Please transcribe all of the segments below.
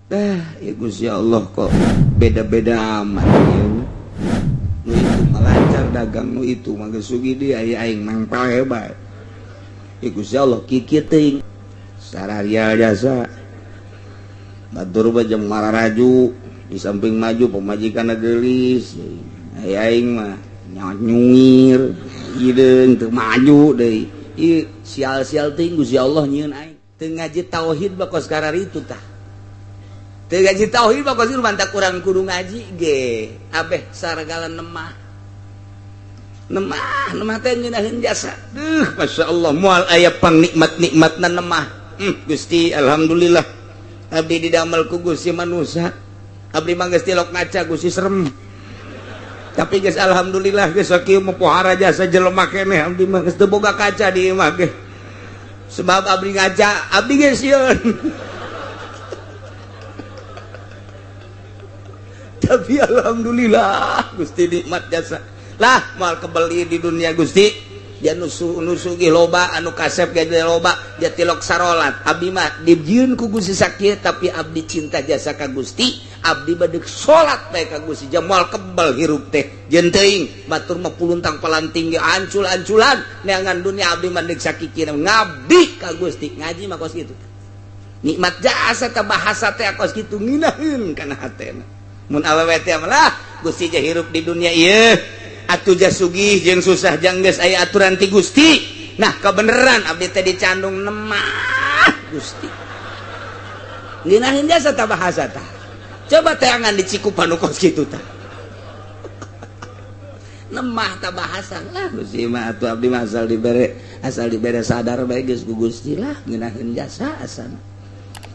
ya Gusti Allah kok beda-beda amat ya. Nu itu melancar dagang nu itu mah geus sugi dia aing mangpal hebat. Ya Gusti Allah kieu teuing sararial jasa. Batur bajang mararaju di samping maju pemajikanna geulis. Aing mah nyungir ideung teu maju deui. Ieu sial-sial teuing Gusti Allah nyieun aing. Teu ngaji tauhid bakos karari itu tah. Teu ngaji tauhid bakos ieu mantak urang kudu ngaji ge. Abeh saragala nemah teh ngeunaheun jasa. Masyaallah moal aya pangnikmat-nikmatna nemah. Gusti alhamdulillah. Abdi didamel ku Gusti manusia. Abdi mah geus tilok ngaca Gusti serem. Tapi geus alhamdulillah geus sakieu pohara jasa jelema keneh abdi mah geus teu boga kaca di imah ge. Sebab abdi ngaca, abdi geus sieun. Tapi alhamdulillah Gusti nikmat jasa. Lah moal kebeli di dunia Gusti, dia nusu ge loba anu kasep ge loba, dia tilok sarolat. Abdi mah dijieun ku Gusti sakieu tapi abdi cinta jasa ka Gusti, abdi bade salat bae ka Gusti. Jam moal kebal hirup teh. Jeung teuing batur mah puluntang palanting ge ancul-anculan neangan dunia abdi mah deuk sakikina ngabdi ka Gusti. Ngaji mah kos kitu. Nikmat jasa teh bahasa teh kos kitu nginaheun kana hatena. Mun awewe teh mah Gusti je hirup di dunia ieu atuh jah sugih jeung susah jang geus aya aturan ti Gusti. Nah kebeneran abdi teh dicandung nemah Gusti. Nginaheun jasa tah bahasa tah. Coba teangan dicikupan kos kitu tah. Nemah tah bahasa lah Gusti mah atuh abdi mah asal dibere sadar bae geus ku Gusti lah nginaheun jasa asana.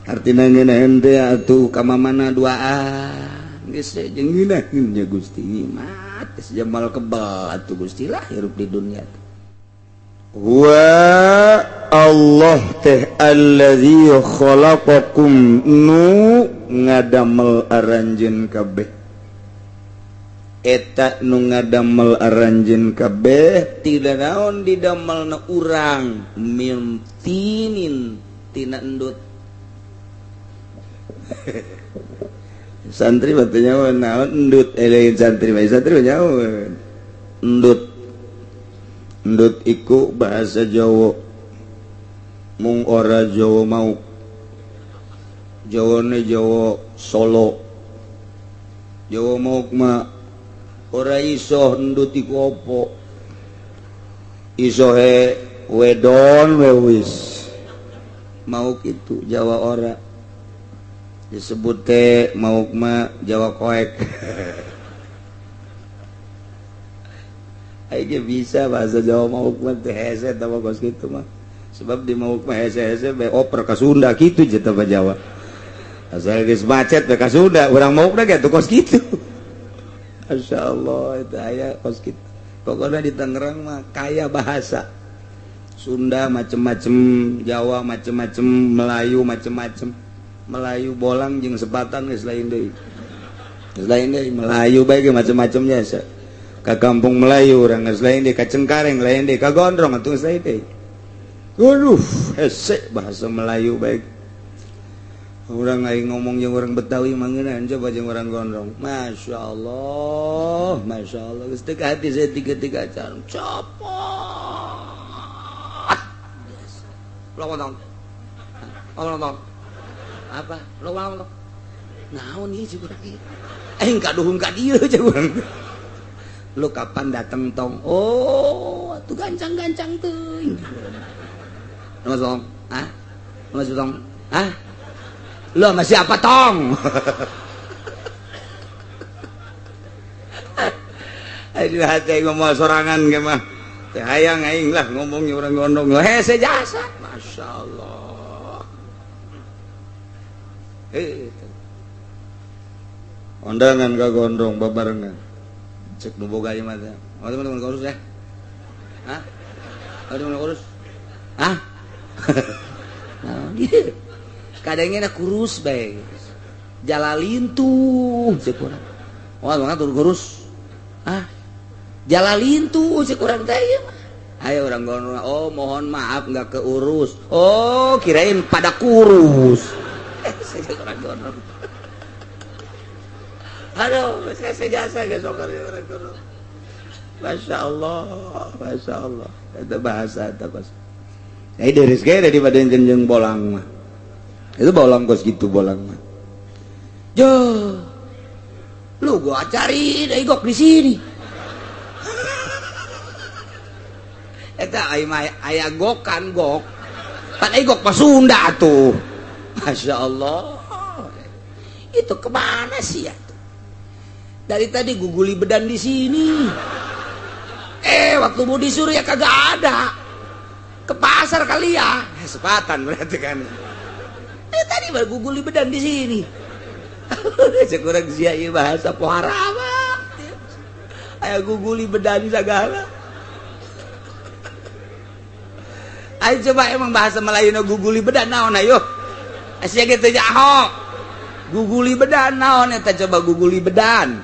Artina nginaheun teh atuh ka mamana duaan. Geus jeung nginaheun nya Gusti nikmat geus jamal kebal atuh Gusti lah hirup di dunia teh. Wa Allah teh allazi khalaqakum nu ngadamel aranjeun kabeh. Eta nu ngadamel aranjeun kabeh tidak naon didamelna urang mimtinin tina endut. Santri batanya naon endut lain santri nyaon endut iku bahasa Jawa mung ora Jawa mau Jawane Jawa Solo Jawa mau mah ora iso endut iku apa iso he wedon wis mau kitu Jawa ora disebut teh mauk mah Jawa koek. Aing bisa bahasa Jawa mauk mah teh hese tah kos kitu mah. Sebab di mauk mah hese-hese bae oper ka Sunda kitu je tah Jawa. Asal geus macet bae ka Sunda, urang mauk na kitu kos kitu. Masyaallah eta aya kos kitu. Pokoknya di Tangerang mah kaya bahasa. Sunda macem-macem, Jawa macem-macem, Melayu macem-macem. Melayu bolang jeung sepatan geus lain deui. Geus lain deui Melayu bae ge macam-macam jasa. Ka kampung Melayu urang geus lain deui, ka Cengkareng lain deui, ka Gondrong atuh geus lain deui. Waduh, hese bahasa Melayu bae. Urang aing ngomong jeung urang Betawi mah ngeunaheun coba jeung urang Gondrong. Masyaallah, masyaallah geus teu ka hati saya tiga-tiga can. Copot. Lawang. Lawang. Apa lo naon ieu cik urang ieu aing kaduhung ka dieu cik urang lu kapan datang tong oh atuh gancang-gancang teuing tong masuk tong lu sama siapa tong aduh hati ngomong sorangan ge mah teh hayang aing lah ngomongnya urang Gondrong hese jasa masyaallah. Undangan ka Gondrong babarengan cek nu boga ieu mah teh. Oh teman-teman kurus ya? Hah? Oh teman kurus? Hah? Nah, gitu. Kadangnya kurus bae. Jalalin tuh cek urang. Oh mangga tur kurus. Hah? Jalalin tuh cek urang teh ieu mah. Ayo urang Gondrong. Oh mohon maaf enggak keurus. Oh kirain pada kurus. jasa jeung orang kono. Aduh, saya jasa ge sok orang kono. Masya Allah, itu bahasa eta kos. Ya deres ge daripada jeung bolang mah. Itu bolang kos gitu bolang mah. Jo, lu gua cari igok di sini. Eta aya gokan gok. Pan igok mah Sunda tuh. Masya Allah. Itu kemana sih ya? Dari tadi guguli bedan di sini. Waktu mau disuruh ya kagak ada. Ke pasar kali ya. Sepatan berarti kan. Tadi baru guguli bedan di sini. Sekurang sia ieu bahasa poharama. Aya guguli bedan sagala. Ayo coba emang bahasa Melayuna guguli bedan naon ayo. Sia ge teh jaho. Guguli bedan naon eta coba guguli bedan.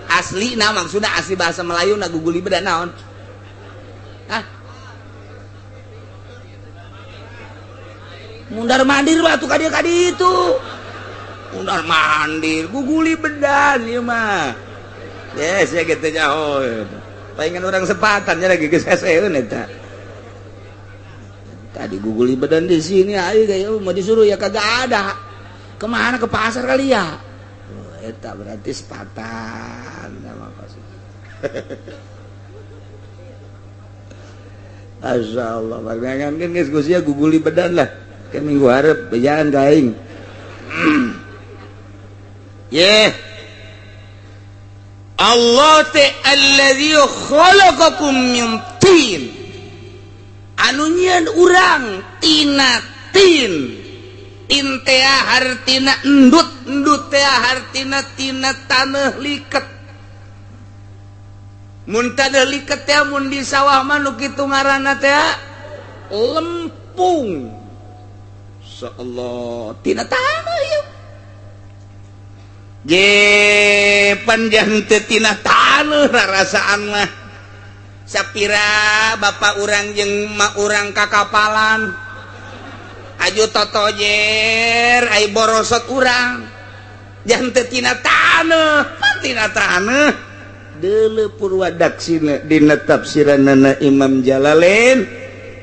Asli nah maksudnya asli bahasa Melayuna guguli bedan naon? Hah? Mundar mandir lah tuh kadi itu. Mundar mandir, guguli bedan ieu mah. Yes, ya gitu jauh. Pengen orang sepatan ya lagi geseseun eta. Tadi guguli bedan di sini ayo kayak mau disuruh ya kagak ada. Kemana ke pasar kali ya? Eta berarti sepatan sama pasar. Masya Allah, makanya kan diskusinya guguli bedan lah. Kan minggu harap jangan kaing. Allah alladzi khalaqakum min tin. Anu nyieun urang tina tin. Tin teh hartina endut, endut teh hartina tina taneuh liket. Mun taneuh liket teh mun di sawah mah nu kitu ngaranna teh lempung. Insyaallah tina taneuh ieu. Panjang teu tina taneuh rarasaan mah. Sapira bapak urang jeung mak urang kakapalan. Aju totojer ai borosot urang. Jang teu tina taneuh, tina taneuh. Deuleu Purwadaksina dina tafsiranna Imam Jalalain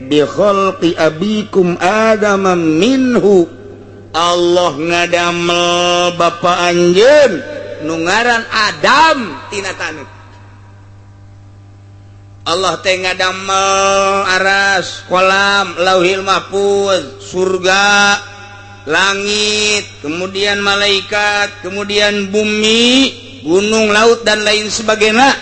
bi khalqi abikum Adam minhu. Allah ngadamel bapa anjeun nu ngaran Adam tina taneuh. Allah teh ngadamel aras, kolam, lauhil mahfuz, surga, langit, kemudian malaikat, kemudian bumi, gunung, laut dan lain sebagainya.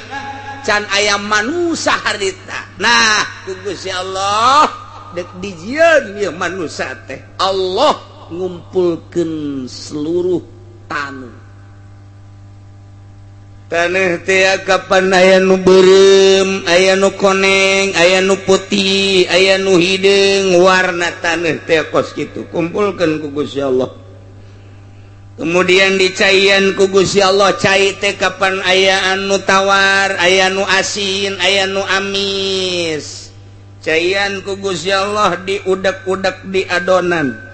Can aya manusia harita. Nah, Gusti Allah dek dijieun ieu manusia teh. Allah ngumpulkeun seluruh taneuh. Taneuh teh kapan aya nu beureum, aya nu koneng, aya nu putih, aya nu hideung, warna taneuh teh kos kitu. Kumpulkeun ku Gusti Allah. Kemudian dicaian ku Gusti Allah, cai teh kapan aya anu tawar, aya nu asin, aya nu amis. Caian ku Gusti Allah diudak-udak di adonan.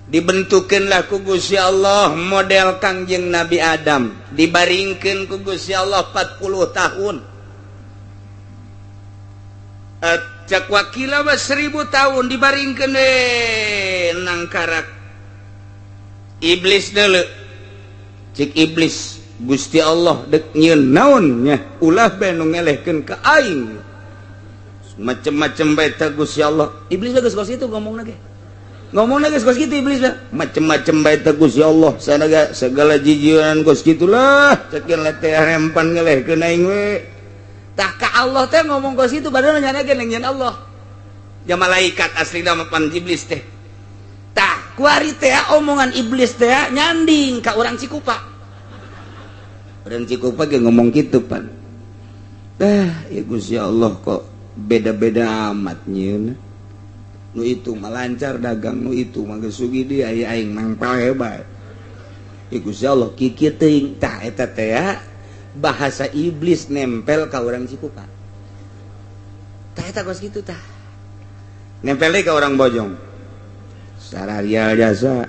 Dibentukeunlah ku Gusti Allah model Kangjeng Nabi Adam, dibaringkeun ku Gusti Allah 40 tahun. Cak wakila mah 1000 tahun dibaringkeun nang karak iblis deuleu. Cik iblis, Gusti Allah dek nyieun naon nya ulah bae nu ngelehkeun ka aing. Macem-macem bae ta Gusti Allah. Iblis geus kos itu ngomongna ge. Ngomongna geus kos kitu iblis lah. Macem-macem bae teh Gusti Allah, segala jijian kos kitulah. Cekeun teh rempan ngelehkeun aing we. Tah ka Allah teh ngomong kos kitu padahal nyanakeun ngan Allah. Ya malaikat aslina mah pan iblis teh. Tah kuari teh omongan iblis teh nyanding ka urang Cikupa. Urang Cikupa ge ngomong kitu pan. Ya Gusti Allah kok beda-beda amat nyieun. Nu itu melancar dagang, nu itu mah geus sugi dia aing mangpal hebat. Gusti Allah kieu teuing tah eta teh bahasa iblis nempel ka urang Cikupa. Tah eta kos kitu tah. Nempel ka urang Bojong. Sararial jasa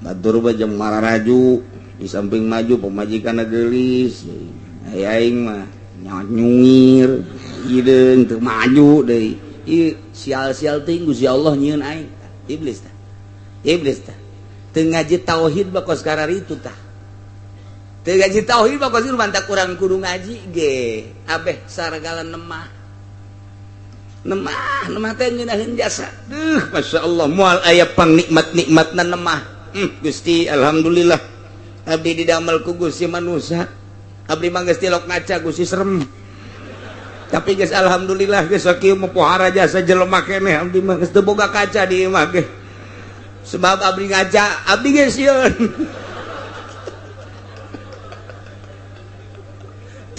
batur bajang marah raju di samping maju pemajikan gelis aing mah nyungir ideung teu maju deui ieu sial-sial teuing Gusti Allah nyieun aing iblis tah teu ngaji tauhid bakos kararitu tah teu ngaji tauhid bakos mantak urang kudu ngaji ge abeh saragala nemah teh ngeunaheun jasa masyaallah moal aya pangnikmat-nikmatna nemah Gusti alhamdulillah abdi didamel ku Gusti manusia abdi mah geus tilok ngaca Gusti serem tapi geus alhamdulillah geus sakieu mah pohara jasa jelema keneh abdi mah geus teu boga kaca di imah ge sebab abdi ngaca abdi geus sieun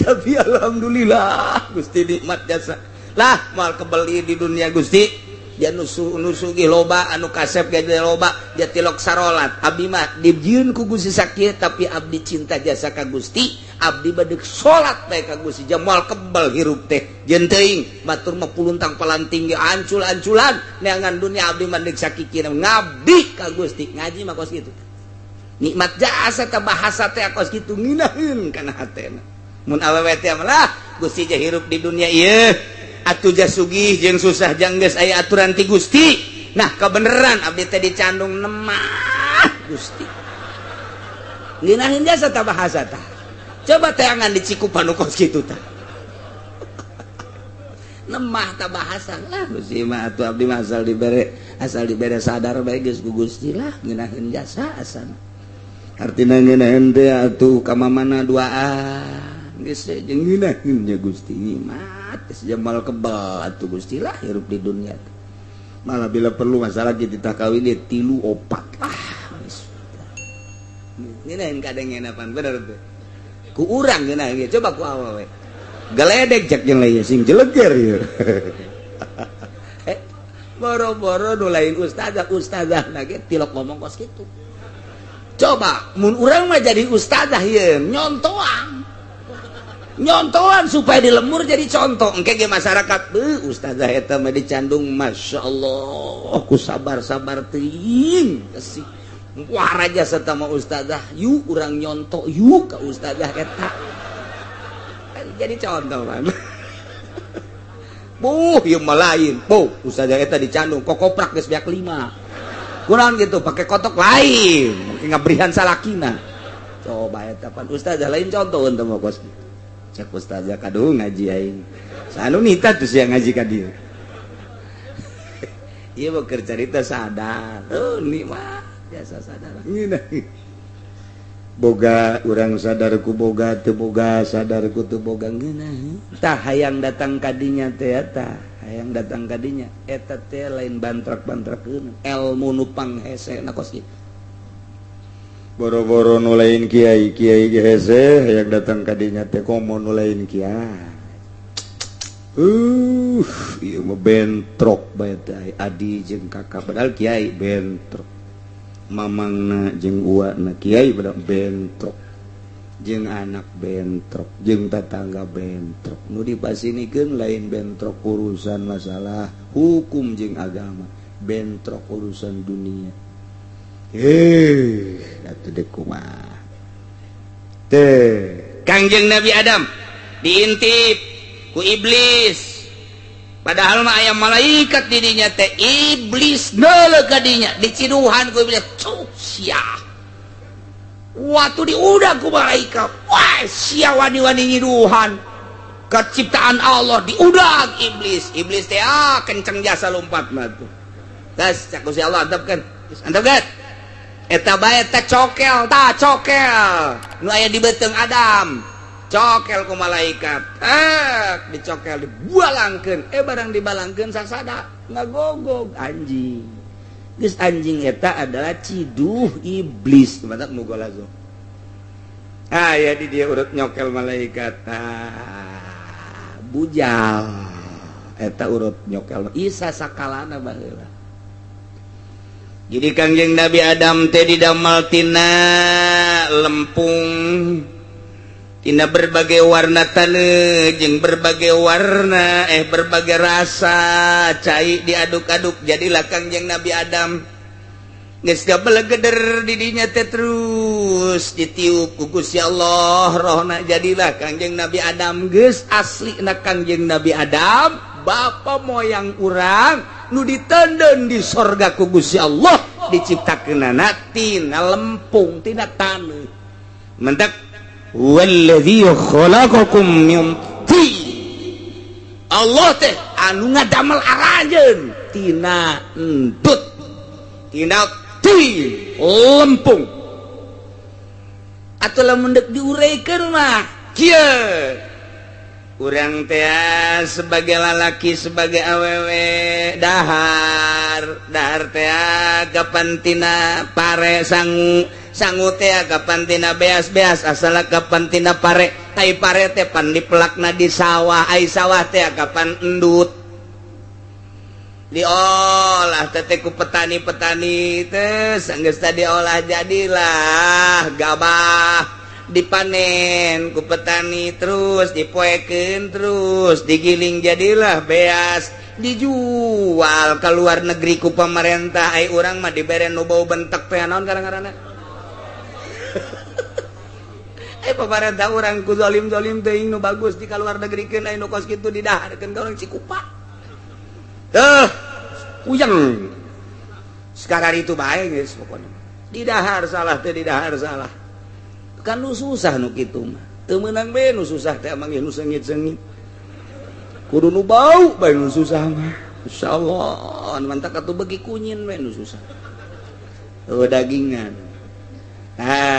tapi alhamdulillah Gusti nikmat jasa lah mal kebeli di dunia Gusti dia nusugi loba anu kasep ge loba dia tilok sarolat abdi mah dijieun ku Gusti sakieu tapi abdi cinta jasa ka Gusti abdi bade salat bae ka Gusti jamal kebal hirup teh jeung teuing batur mah puluntang palanting ge ancul-anculan neangan dunia abdi mah deuk sakikina ngabdi ka Gusti ngaji mah kos kitu nikmat jasa teh bahasa teh kos kitu nginaheun kana hatena mun awewe teh mah Gusti je hirup di dunia ieu atuh jah sugih jeung susah jang geus aya aturan ti Gusti nah kebeneran abdi teh dicandung nemah Gusti ngeunaheun jasa tah bahasa tah coba teh angan dicikupan nu kos kitu tah nemah tah bahasa lah Gusti mah atuh abdi mah asal dibere sadar bae geus ku Gusti lah ngeunaheun jasa asana artina ngeunaheun teh atuh ka mamana duaan geus jeung ngeunaheun nya Gusti mah jamal kebal atuh Gusti lah hirup di dunia malah bila perlu masalah kita kawin dia 3 4 lah ngeunaheun kadengenapan bener teh ku urang geuna ge coba ku awewe geledek jak jeung leuy sing jeleger ieu boro-boro nu lain ustazah ge tilok ngomong kos kitu coba mun urang mah jadi ustazah ieu nyontoan supaya dilemur jadi contoh engke ge masyarakat ustazah eta mah dicandung masyaallah ku sabar-sabar teuing sih wah raja serta mah ustazah yuk urang nyonto yuk ka ustazah eta jadi contoh kan ieu mah lain ustazah eta dicandung kokoprak geus beak 5 kurang gitu pakai kotok lain mungkin ngabrihan salakina coba eta pan ustazah lain contoheun teh mah kos cek ustazah kaduh ngaji aing sanu nita tuh sia ngaji ka dieu ieu mah keur carita sadar nikmat biasa sadar ngeunaheun boga urang sadarku boga teu boga sadarku teu boga ngeunaheun tah hayang datang ka dinya teh eta hayang datang ka dinya eta teh lain bantrak-bantrakeun ilmu nu panghesena kos kitu boro-boro nu lain kiai ge hese hayang datang ka dinya teh komo nu lain kiai ieu mah bentrok bae teh adi jeung kakak padahal kiai bentrok mamangna jeung uwana kiai pada bentrok jeung anak bentrok jeung tatangga bentrok nu dipasinikeun lain bentrok urusan masalah hukum jeung agama bentrok urusan dunia atuh dek kumaha teh Kangjeng Nabi Adam diintip ku iblis padahal mah aya malaikat di dinya teh iblis neuleuh ka dinya diciduhan ku iblis sia waktu diudag ku malaikat wah sia wani-wani nyiduhan ka ciptaan Allah diudag iblis teh kenceng jasa lompat mah tuh gas cak Gusti Allah antepkeun eta bae teh cokel nu aya di beuteung Adam cokel ku malaikat dicokel dibualangkeun barang dibalangkeun sasada ngagogog anjing geus anjing eta adalah ciduh iblis mantap nu golazo aya di dia urut nyokel malaikat bujal eta urut nyokel isa sakalana baheula jadi Kangjeng Nabi Adam teh didamel tina lempung tina berbagai warna taneuh jeung berbagai warna berbagai rasa cai diaduk-aduk jadilah Kangjeng Nabi Adam geder didinya terus ditiup kugus ya Allah rohna jadilah Kangjeng Nabi Adam geus asli na Kangjeng Nabi Adam bapa moyang urang nu ditenden di sorga kugus ya Allah diciptakeunana tina lempung tina taneuh mentek walladzi khalaqakum min tin Allah teh anu ngadamel arajeun tina entut tina lempung atau lamun dek diuraikan mah kieu urang teh sebagai lalaki sebagai awewe dahar teh kapan tina pare sangu teh kapan tina beas asal kapan tina pare ai pare teh pan dipelakna di sawah ai sawah teh kapan endut diolah teteku petani-petani teh sanggeus diolah jadilah gabah dipanen ku petani terus dipoekeun terus digiling jadilah beas dijual ke luar negeri ku pemerintah ai urang mah dibere nu bau bentek teh naon garang-garana pemerintah urang ku zalim-zalim teuing nu bagus di ka luar negrikeun ai nu kos kitu didaharkeun ka urang Cikupa uyang sekarang itu baik guys pokoknya didahar salah teh didahar salah kan nu susah nu kitu mah teu meunang bae nu susah teh mangih nu seungit-seungit kudu nu bau bae nu susah mah insyaallah mantap atuh beuki kunyin bae nu susah dagingan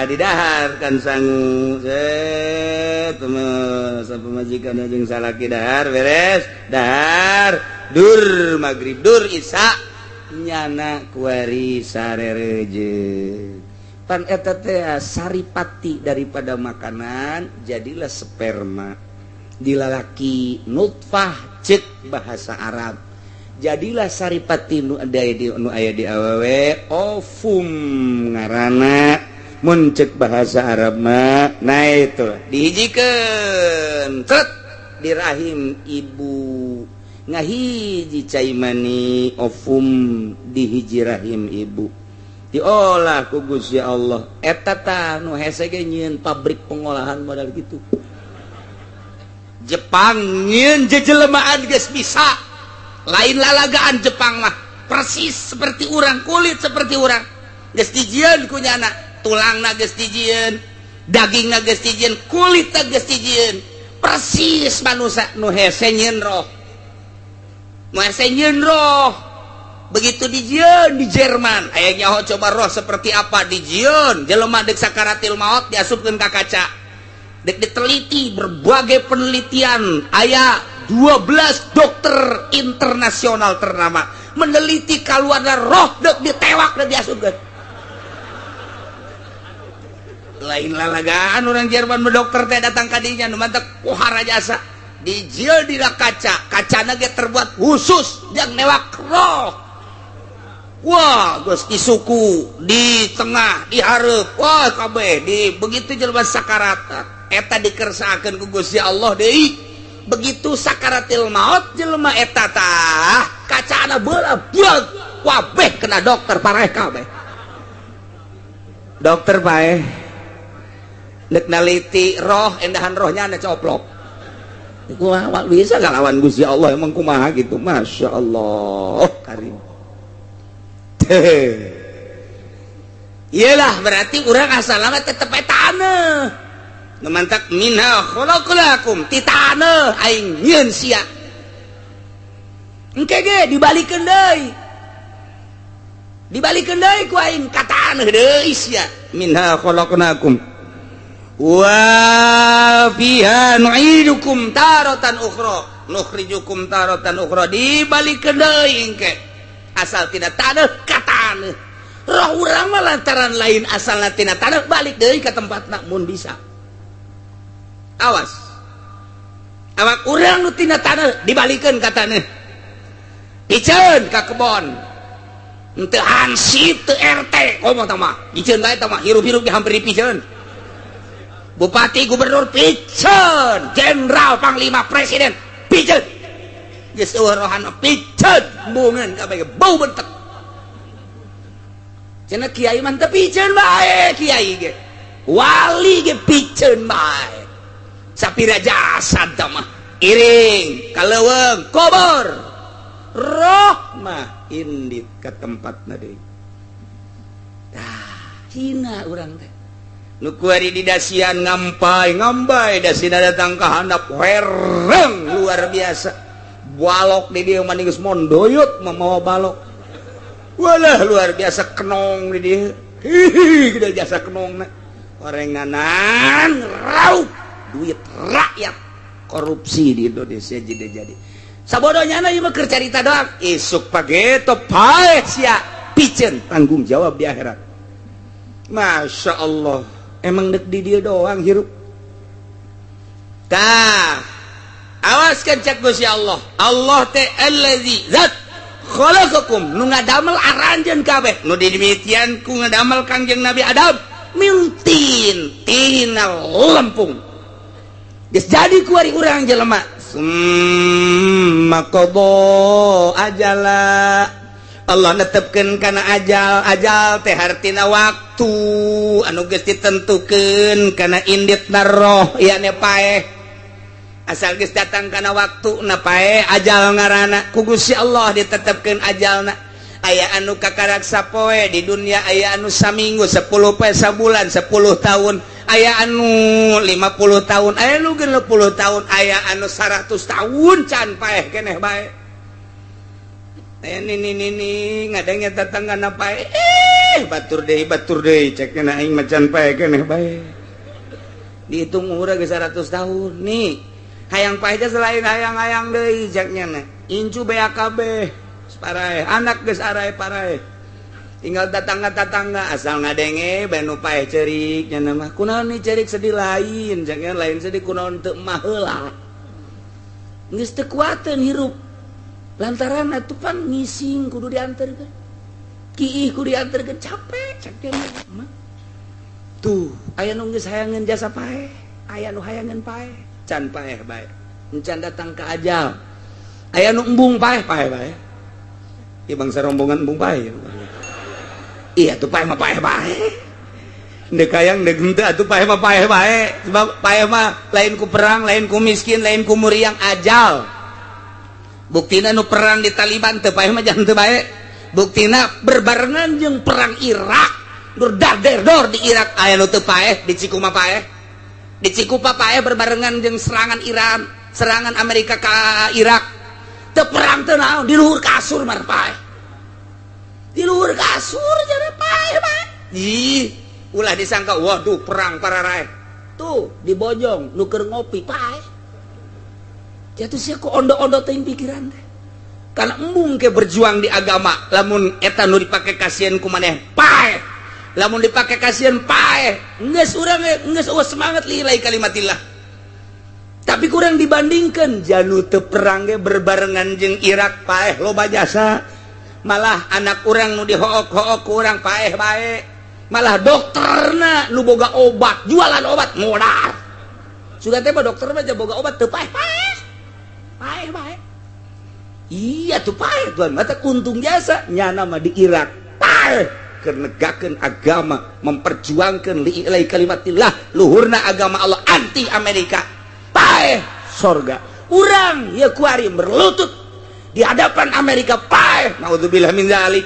didahar kan sangu pemajikan jeung salaki dahar beres dahar dur maghrib dur isya nyana kuari sarereje pan eta teh saripati daripada makanan jadilah sperma di lalaki nutfah cek bahasa Arab jadilah saripati nu aya di awewe ovum ngaranna mun cek bahasa Arab mah nah itu dihijikeun tret di rahim ibu ngahiji cai mani ovum di hiji rahim ibu diolah ku Gusti Allah eta tah nu hese ge nyieun pabrik pengolahan modal kitu Jepang nyieun jejelmaan geus bisa lain lalagaan Jepang mah persis seperti urang kulit seperti urang geus dijieun ku nyana tulangna geus dijieun dagingna geus dijieun kulitna geus dijieun persis manusia nu hese nyieun roh begitu dijieun di Jerman aya nyaho coba roh seperti apa dijieun jelema dek sakaratil maut diasupkeun ka kaca dek diteliti berbagai penelitian aya 12 dokter internasional ternama meneliti kaluarna roh dek ditewak dan diasupkeun lain lalagaan orang Jerman dokter teh datang ka dinya nu mantep pohara jasa dijieun di kaca kacana ge terbuat khusus jang newak roh wah geus isuku di tengah di hareup wah kabeh di begitu jelema sakarat eta dikersaakeun ku Gusti Allah deui begitu sakaratil maut jelema eta tah kacana beula beug kabeh kena dokter pareh kabeh dokter bae nek naliti roh endahan rohnya nya coplok iku awak bisa ngalawan Gusti Allah emang kumaha gitu Masya Allah karim iyalah berarti urang asalna tetep etana numantak minha khalaqnakum ti taneuh aing nyieun sia engke ge dibalikeun deui ku aing ka taneuh deui sia minha khalaqnakum wa fiha nu'idukum taratan ukhra nukhrijukum taratan ukhra dibalikeun deui engke asal tina taneuh ka taneuh roh urang mah lantaran lain asalna tina taneuh balik deui ka tempatna mun bisa awas awak urang nu tina taneuh dibalikeun ka taneuh diceun ka kebon henteu hansip teu RT komo tah mah diceun bae tah mah hirup-hirup di hampir dipiceun bupati gubernur piceun jenderal panglima presiden piceun geus eueuh rohan piceun bungeun kabeh bau bentek cenah kiai mah teu piceun bae kiai ge wali ge piceun bae sapira jasad tah mah iring kaleuweung kubur roh mah indit ka tempatna deui tah hina urang teh nu kuari di dasian ngampai dasina datang ka handap hereng luar biasa balok di dieu mah geus mondoyot mamawa balok walah luar biasa kenong di dieu hihi gede jasa kenongna orenganan raup duit rakyat korupsi di Indonesia jadi sabodohnya na ieu mah keur carita doang isuk pageto pae sia piceun tanggung jawab di akhirat Masya Allah emang dek di dia doang hirup tah awaskan cek Gusti Allah Allah teh allazi zat khalaqakum nu ngadamel aranjeun kabeh nu dimitian ku ngadamel Kangjeng Nabi Adam mintin tina lempung geus jadi ku ari urang jelema summa qada ajala Allah netepkeun kana ajal teh hartina waktu anu geus ditentukeun kana indit roh ieu paeh asal geus datang kana waktu na paeh ajal ngaranna ku Gusti Allah ditetepkeun ajalna aya anu kakaraksa poe di dunia aya anu saminggu 10 poe sabulan 10 tahun aya anu 50 tahun aya anu 60 tahun aya anu 100 tahun can paeh keneh bae ini ngadengnya tetanggana pae batur deui cekna aing macan pae keneh bae dihitung umur ge 100 tahun nih hayang pae selain hayang-hayang deui ceknya na incu BAKB parae anak geus arae parae tinggal tetangga-tetangga asal ngadenge banu pae ceurik nya mah kunaon ni ceurik sedih lain ceknya lain sedih kunaon teu mah heula geus teu kuateun hirup lantaran atuh pan ngising kudu dianterkeun kiih kudu dianterkeun capek ceknya mah tuh aya nu geus hayangeun jasa paeh aya nu hayangeun paeh can paeh bae encan datang ka ajal aya nu embung paeh bae ieu bangsa rombongan embung paeh iya tuh paeh mah paeh bae deuk hayang deuk henteu atuh paeh mah paeh bae sebab paeh mah lain ku perang lain ku miskin lain ku muriang ajal buktina nu perang di Taliban teu paeh mah jangan teu bae buktina berbarengan jeung perang Irak dor di Irak aya nu teu paeh di Cikuma paeh di Cikupa paeh berbarengan jeung serangan Iran serangan Amerika ka Irak teu perang teu naon di luhur kasur mah paeh di luhur kasur jadi paeh bae ih ulah disangka waduh perang para rae tuh di Bojong nu keur ngopi paeh jatuh sia ku ondo-ondo teuing pikiran teh kana embung ke berjuang di agama lamun eta nu dipake kasieun ku maneh paeh lamun dipake kasieun paeh geus urang geus eueuh semangat lillahi kalimatillah tapi kurang dibandingkeun janu teu perang ge berbarengan jeung Irak paeh loba jasa malah anak urang nu dihook-hook ku urang paeh bae malah dokterna nu boga obat jualan obat modal sudah teh dokter mah boga obat teu paeh paeh bae iya tuh paeh tuan mata kuntung jasa nyana mah di Irak paeh keur negakeun agama memperjuangkeun lillahi kalimatillah luhurna agama Allah anti Amerika paeh sorga urang ya kuari berlutut di hadapan Amerika paeh naudzubillah min zalik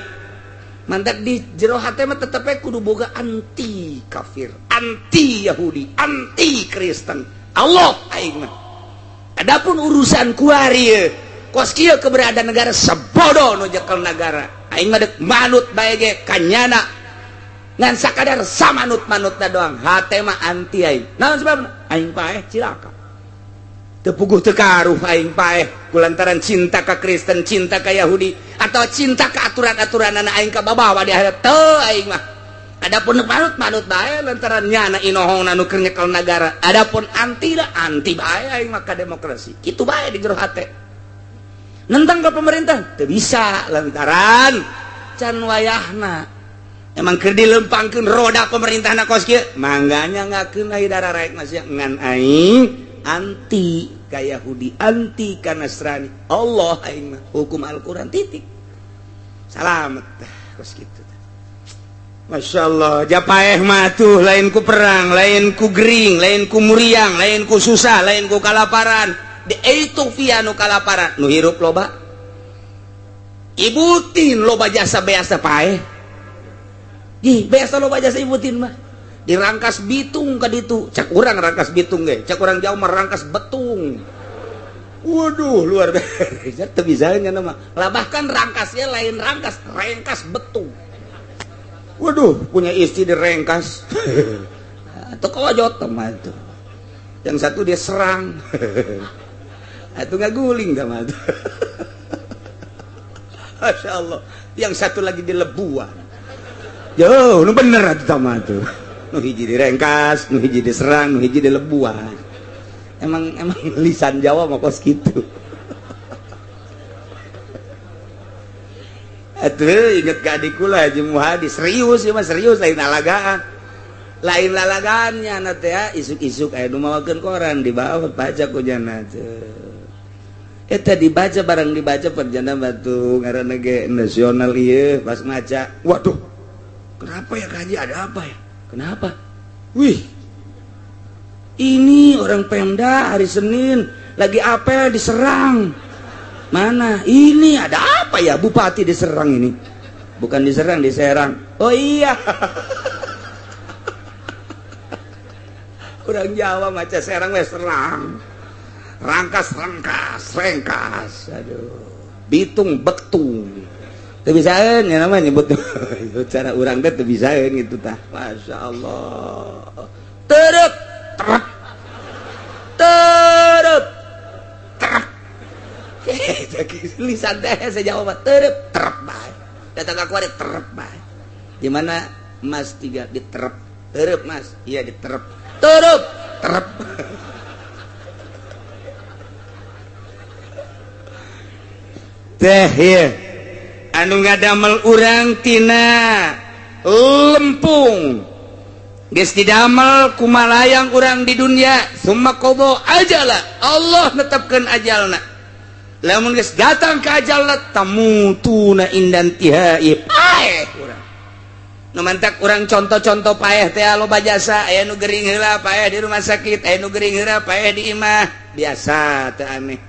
mantak di jero hate mah tetep kudu boga anti kafir anti Yahudi anti Kristen Allah aing mah adapun urusan kuari kos kieu keberadaan negara sebodoh nu jekel negara aing mah deuk manut bae ge kanyana ngan sakadar samanut-manutna doang hate mah anti aing naon sebabna aing paeh cilaka teu puguh teu karuh aing paeh kulantaran cinta ka Kristen cinta ka Yahudi atau cinta ka aturan-aturanna aing ka babawa di akhirat teu aing mah adapun manut bae lantaran nyana inohongna nu keur nyekel nagara adapun anti bae aing mah ka demokrasi kitu bae di jero hate nentang ka pemerintah teu bisa lantaran can wayahna emang keur dilempangkeun roda pemerintahna kos kieu mangganya ngakeun ai dara raek masih ngan aing anti ka Yahudi anti ka Nasrani Allah aing mah hukum Al-Qur'an titik salamet kos kitu Masya Allah Japaeh matuh lain ku perang lain ku gering lain ku muriang lain ku susah lain ku kalaparan di itu via nu kalaparan nu hirup loba ibutin loba jasa beasa paeh beasa loba jasa ibutin mah dirangkas bitung ka ditu cak urang rangkas bitung ge cak urang jauh mah rangkas betung waduh luar biasa teu bisa nya nama lah bahkan rangkasnya lain rangkas betung. Waduh, punya istri direngkas. Atau kawajot mah itu. Yang satu dia serang. Itu nggak guling sama itu. Masya Allah. Yang satu lagi dilebuan. Jauh, nu bener itu sama itu. Nu hiji direngkas, nu hiji diserang, nu hiji dilebuan. Emang lisan Jawa mah kos gitu. Atuh inget ka adiku lah Haji Muhadi serius ya mah serius lain lalagaannya na teh isuk-isuk aya nu mawakeun koran dibawa baca ku jana eta dibaca barang dibaca perjana batu ngaranna ge nasional ieu pas ngaca waduh kenapa ya Haji ada apa ya kenapa wih ini orang Pemda hari Senin lagi apel diserang. Mana? Ini ada apa ya bupati diserang ini? Bukan diserang, diserang. Oh iya. Kurang Jawa maca serang wes serang. Rangkas. Aduh. Bitung betung. Teu bisaeun nya namanya nyebut. Cara urang teh teu bisaeun gitu tah. Masya Allah. Terep. Lisan teh sejauh mah terep bae datang ka kuari terep bae di mana Mas 3 diterep terep Mas iya diterep terep teh ieu anu ngadamel urang tina lempung geus didamel kumalayang urang di dunia summa qada ajala Allah netepkeun ajalna lamun geus datang ka ajalna tamutuna indan tihai paeh urang nu mantak urang contoh-contoh paeh teh loba jasa aya nu gering heula paeh di rumah sakit aya nu gering heula paeh di imah biasa teu aneh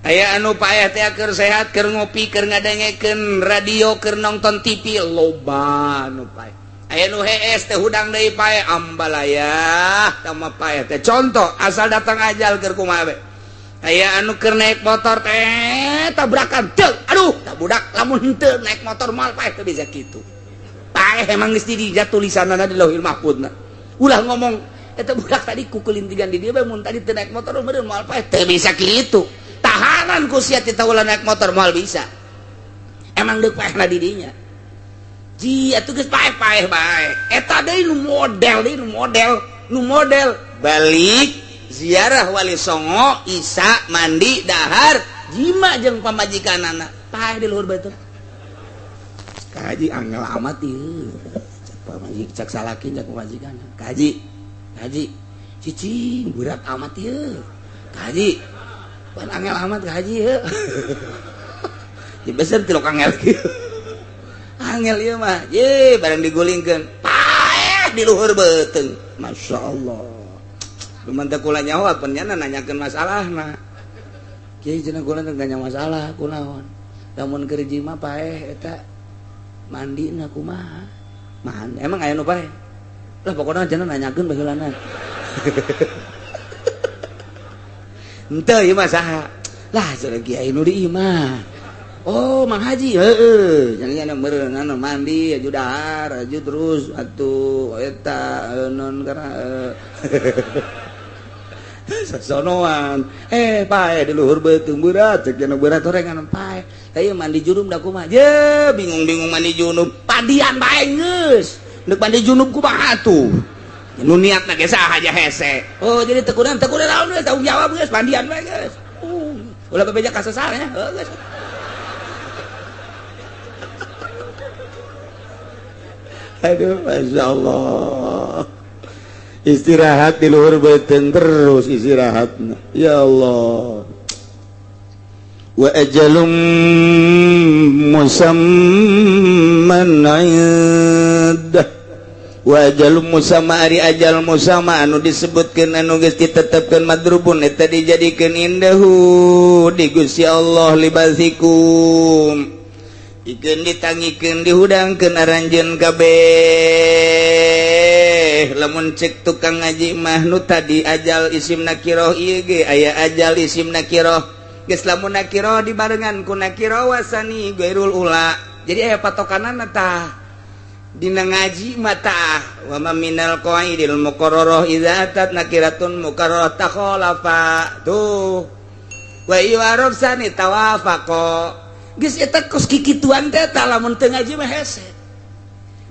aya anu paeh teh keur sehat keur ngopi keur ngadengekeun radio keur nonton TV loba anu paeh aya nu hees teh hudang deui paeh ambalaya tama paeh teh contoh asal datang ajal keur kumaha we aya anu keur naik motor teh tabrakan ceuk aduh tak budak lamun henteu naik motor moal paeh teu bisa kitu paeh emang geus dijat tulisanna di Lauhil Mahfuzna ulah ngomong eta budak tadi kukulintingan di dieu bae mun tadi teu naik motor meureun moal paeh teu bisa kitu tahanan ku sia teh ulah naik motor moal bisa emang deuk paehna di dinya ji atuh geus paeh-paeh bae eta deui nu model balik ziarah Wali Songo Isa mandi dahar jima jeung pamajikanana paeh di luhur beuteung kaji angel amat ieu pamajik cak salakin cak pamajikan kaji cicing berat amat ieu kaji pan angel amat kaji ieu di beser tilok angel kieu angel ieu mah ye barang digulingkeun paeh di luhur beuteung masyaallah luman teh kula nyawa penjana nanyakeun masalahna kieu cenah kula teh nanya masalah kunaon lamun keur hiji mah paeh eta mandina kumaha man emang aya nu paeh lah pokona cenah nanyakeun baheulana henteu ieu mah saha lah cenah kiai nu di imah oh Mang Haji heeh jangan meureun anu mandi aju dahar aju terus atuh eta non karena sosonoan paeh di luhur beuteung berat cek cenah berat orengan paeh tah ieu mandi junub da kumaha je bingung-bingung mandi junub padian bae geus neuk mandi junub kumaha atuh nu niatna ge saha aja hese oh jadi teu kunaon naon geus tanggung jawab geus mandian bae geus ulah bebeja ka sasarnya geus aduh masyaallah istirahat di luhur beuteung terus istirahatna ya Allah wa ajalum musamman 'indah wajalum musama ari ajal musama anu disebutkeun anu geus ditetepkeun madrubun eta dijadikeun indahu di Gusti Allah libasikum ikeun ditangikeun dihudangkeun aranjeun kabeh lamun cek tukang ngaji mah nu tadi ajal isim nakirah ieu ge aya ajal isim nakirah geus lamun nakirah dibarengan ku nakirah wasani gairul ula jadi aya patokanana tah dina ngaji mata wa ma minal qaidil muqarrarah idza atat nakiratun muqarrarah takhalafa tuh wa yu'arab sani tawafaqa geus eta kos kikituan teh tah lamun teu ngaji mah hese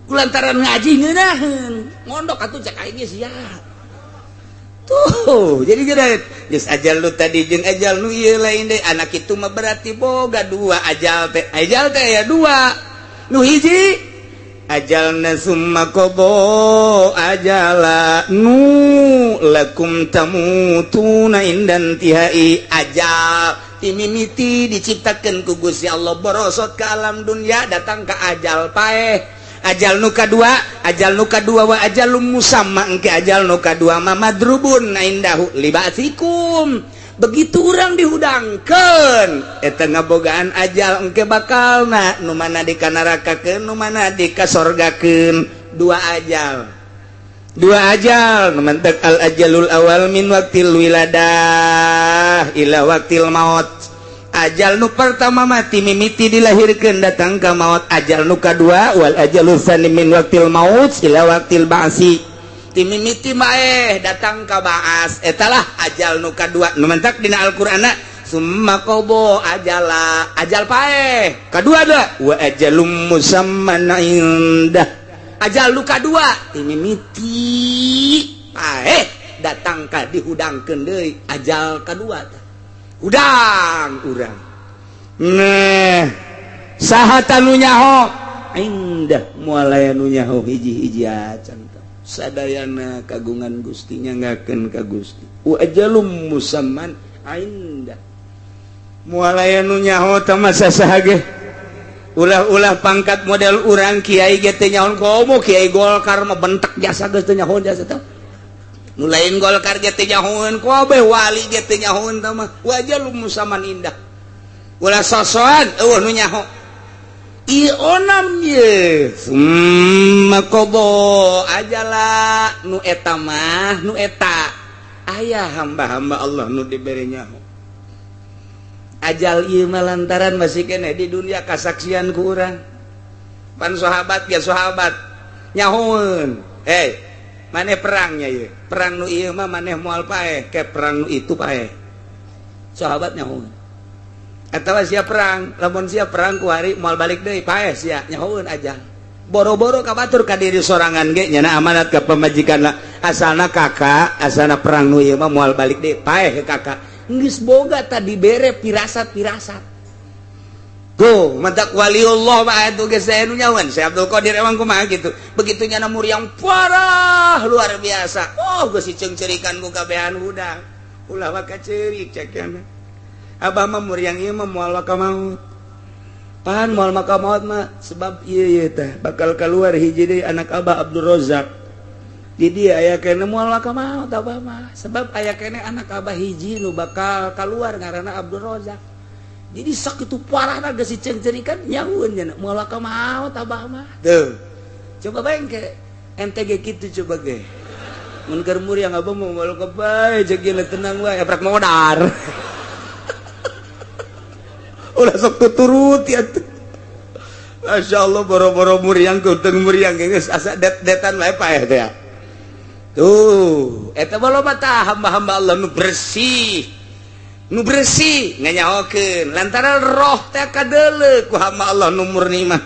kulantaran ngaji ngeunaheun mondok atuh cak aing geus sia tuh jadi geus geus ajal lu tadi jeung ajal nu ieu lain deui anak kitu mah berarti boga dua ajal teh ya dua nu hiji ajalna summa qada ajala nu lakum tamutuna indan tihai ajal timimiti diciptakeun ku Gusti Allah borosot ka alam dunya datang ka ajal paeh ajal nu kadua wa ajalum musamma engke ajal nu kadua mah madrubun indahu libasikum begitu urang dihudangkeun eta ngabogaan ajal engke bakalna nu mana dikanarakakeun nu mana dikasorgakeun dua ajal nu mantek al ajalul awal min waqtil wiladah ila waqtil maut ajal nu pertama mati mimiti dilahirkeun datang ka maut ajal nu kadua wal ajalul tsani min waqtil maut ila waqtil ba'si timimiti maeh datang ka baas etalah ajal nu kadua nu mentak dina Al-Qur'ana summa qada ajala ajal paeh kadua da wa ajalum musamman indah ajal nu kadua timimiti paeh datang ka dihudangkeun deui ajal kadua udang urang nah saha tanu nyaho indah moal aya nu nyaho hiji-hiji acan sadayana kagungan Gusti nyangakeun ka Gusti wa ajalum musamman indah moal aya nu nyaho teh mah sasaha ge ulah pangkat model urang kiai ge teh nyaho komo kiai Golkar mah bentek jasa geus teh nyaho jasa teh nu lain Golkar ge teh nyahoeun kabeh wali ge teh nyahoeun teh mah wa ajalum musamman indah ulah sosokan eueuh nu nyaho onam ye makobo ajala nu eta mah nu eta aya hamba-hamba Allah nu diberi nyaho ajal ieu mah lantaran masih kene di dunia kasaksian ku urang pan sahabat ge sahabat nyahoeun maneh perangnya ye perang nu ieu mah maneh moal paeh ke perang nu itu paeh sahabat nyahoeun atawa sia perang lamun sia perang ku hari moal balik deui paeh sia nyahoeun aja boro-boro kabatur ka diri sorangan ge nyana amanat ka pamajikanna asalna kakak asalna perang nu ieu mah moal balik deui paeh ke kakak geus boga tadi bere pirasat-pirasat tuh matak waliullah mah atuh geus saya nu nyahoeun Syekh Abdul Qadir emang kumaha kitu begitu nyana muriang parah luar biasa geus diceung-ceurikan ku kabehan hudang ulah mah kaceurik cekeuna abah mah muriang ieu mah moal ka maut pan moal ka maut mah sebab ieu teh bakal keluar hiji deui anak abah Abdul Razak di dieu aya kene moal ka maut abah mah sebab aya kene anak abah hiji nu bakal keluar ngaranna Abdul Razak jadi sok itu parahna geus diceung-ceurikan nyahoeun nya moal ka maut abah mah tuh coba bae ke MTG kitu coba ge mun keur muriang abah mah moal ka bae jeung tenang wae eprak modar ulah sok tuturut ya Masya Allah boro-boro muriang kuteng muriang geus asa det-detan wae paeh teh tuh eta baloba tah hamba-hamba Allah nu bersih nganyahokeun lantaran roh teh kadeuleu ku hamba Allah nu murni mah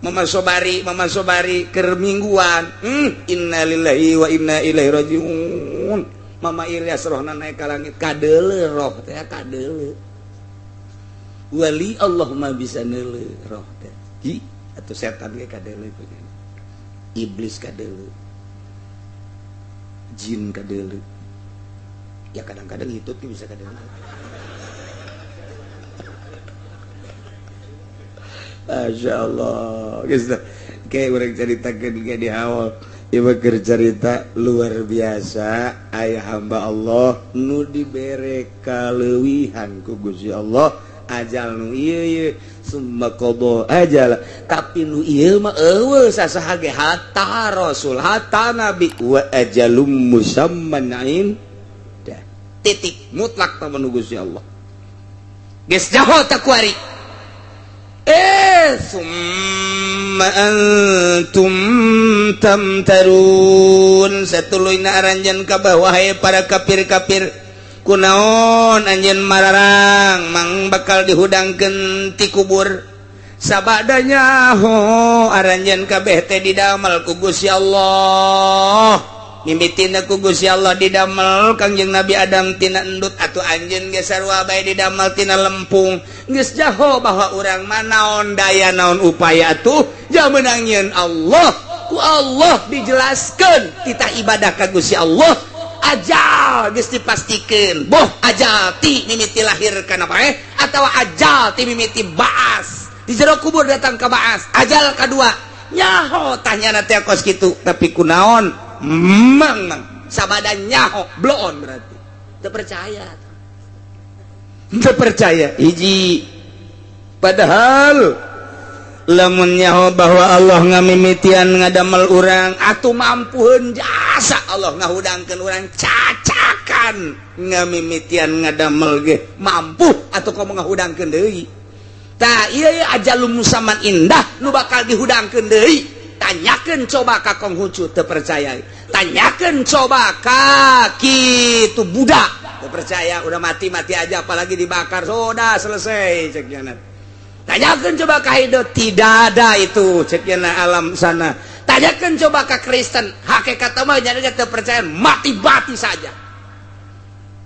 Mama Sobari keur mingguan innalillahi wa inna ilaihi rajiun Mama Ilyas rohna naik ka langit kadeuleu roh teh kadeuleu wali Allah mah bisa neuleuh roh teh atuh setan ge kadeuleuh iblis kadeuleuh jin kadeuleuh ya kadang-kadang hitut ge bisa kadeuleuh Masya Allah geus kayak orang ceritakan kayak di awal. Ibu cerita luar biasa ayah hamba Allah nu dibere kalewihan ku Gusti Allah ajal nu ieu summa qada ajal tapi nu ieu mah eueuh sasaha ge hatta rasul hatta nabi wa ajalum musamman dah titik mutlak ta nu Gusti Allah geus jaho tak kuari summa antum tamtarun satuluyna aranjeun ka bawah para kafir-kafir kunaon anjeun mararang mang bakal dihudangkeun ti kubur sabadanya ho aranjeun kabeh teh didamel ku Gusti Allah mimitina ku Gusti Allah didamel Kangjeng Nabi Adam tina endut atuh anjeun ge sarua bae didamel tina lempung geus jaho bahwa urang mah naon daya naon upaya atuh jameunang nyeun Allah ku Allah dijelaskeun kita ibadah ka Gusti Allah ajal geus dipastikeun boh ajal ti mimiti lahir kana paeh atawa ajal ti mimiti baas di jero kubur datang ka baas ajal kadua nyaho tanyana teh kos kitu tapi kunaon mang sabada nyaho bloon berarti teu percaya hiji padahal lamun nyaho bahwa Allah ngamimitian ngadamel urang atuh mampuheun jasa Allah ngahudangkeun urang cacakan ngamimitian ngadamel ge mampu atuh komo ngahudangkeun deui tah ieu ajalum musamman indah nu bakal dihudangkeun deui tanyakeun coba ka Konghucu teu percaya tanyakeun coba ka kitu budak teu percaya udah mati-mati aja apalagi dibakar sudah selesai ceknya tanyakeun coba ka Hindu tidak ada itu ceknya alam sana tanyakeun coba ka Kristen hakikat mah nya teu percaya mati-mati saja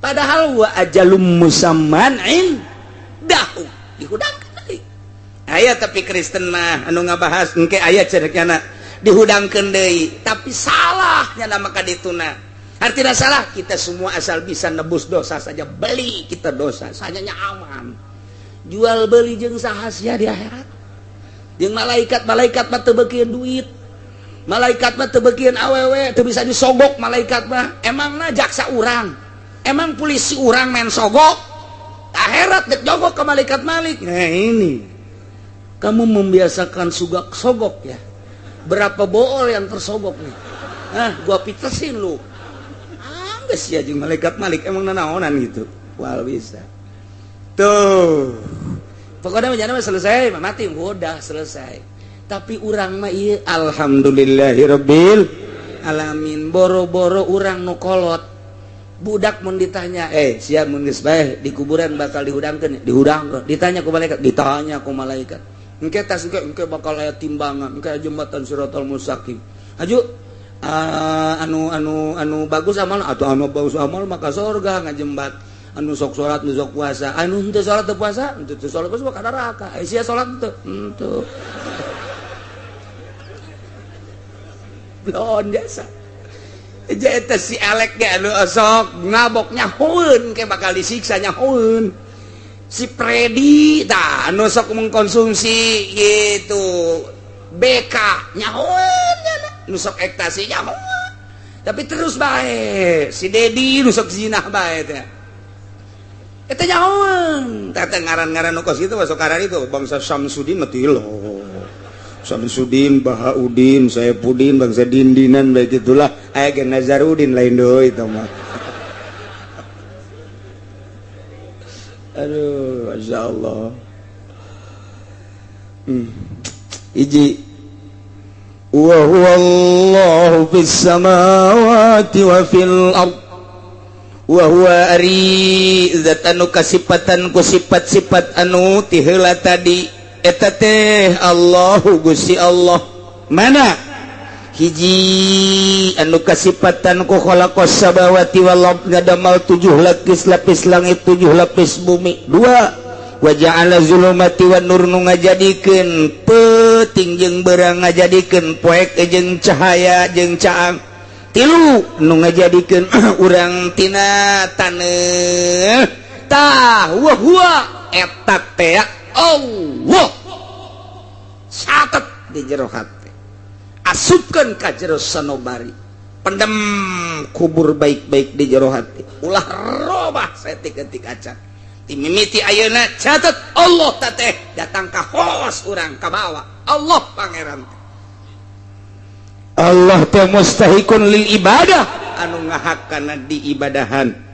padahal wa ajalum musamman indahu dihudangkeun aya tapi Kristen mah anu ngabahas engke aya cerekna dihudangkeun deui tapi salahnya nama kadituna artinya salah kita semua asal bisa nebus dosa saja beli kita dosa sanyanya aman jual beli jeung saha sia di akhirat jeung malaikat mah teu beukeun duit malaikat mah teu beukeun awewe teu bisa disogok malaikat mah emangna jaksa urang emang polisi urang main sogok akhirat dek jogok ke malaikat malik nah ini kamu membiasakan sogok ya berapa bool yang tersogok nih gua pitesin lu geus ya jeung malaikat malik emang nanaonan gitu wal bisa tuh pokoknya menjana selesai mati udah selesai tapi urang mah ieu alhamdulillahirabbil alamin boro-boro urang nu kolot budak mun ditanya sia mun geus bae di kuburan bakal dihudangkeun ditanya ku malaikat engke tas engke bakal aya timbangan engke jembatan Siratal Mustaqim aju anu bagus amal atau anu bagus amal maka surga ngajembat anu sok salat nu sok puasa anu henteu salat teu puasa henteu salat puasa ka neraka sia salat henteu blon jasa eta si elek ge anu sok ngabok nyahoeun ke bakal disiksa nyahoeun si Predi tah anu sok mengkonsumsi gitu BK nyahoeun nu sok ekstasi nyahoeun tapi terus bae si Dedi nu sok zinah bae teh eta nyahoeun tah ngaran-ngaran nu kos kitu masuk karan itu bangsa Samsudin mah tilo Samsudin Bahaudin Saipudin bangsa dindinan bae gitulah aya ge Nazarudin lain deui eta mah aduh masyaallah iji wa huwallahu fis samawati wa fil ard wa huwa ari zat anu kasipatan ku sifat-sifat anu ti heula tadi eta teh Allahu Gusti Allah mana hiji anu kasipatan ku khalaqas samawati wal ard ngadamal 7 lapis langit 7 lapis bumi 2 wa ja'ala zulumati wan nur nu ngajadikeun peuting jeung beurang ngajadikeun poek jeung cahaya jeung caang 3 nu ngajadikeun urang tina taneuh tah wa huwa eta teh Allah satet di jero hati masukkan ka jero sanobari, pendem kubur baik-baik di jero hati, ulah robah setik-etik acan ti mimiti ayeuna catat Allah tateh datang ka hos urang ka bawah Allah pangeran Allah teh mustahikun lil ibadah anu ngahakana di ibadahan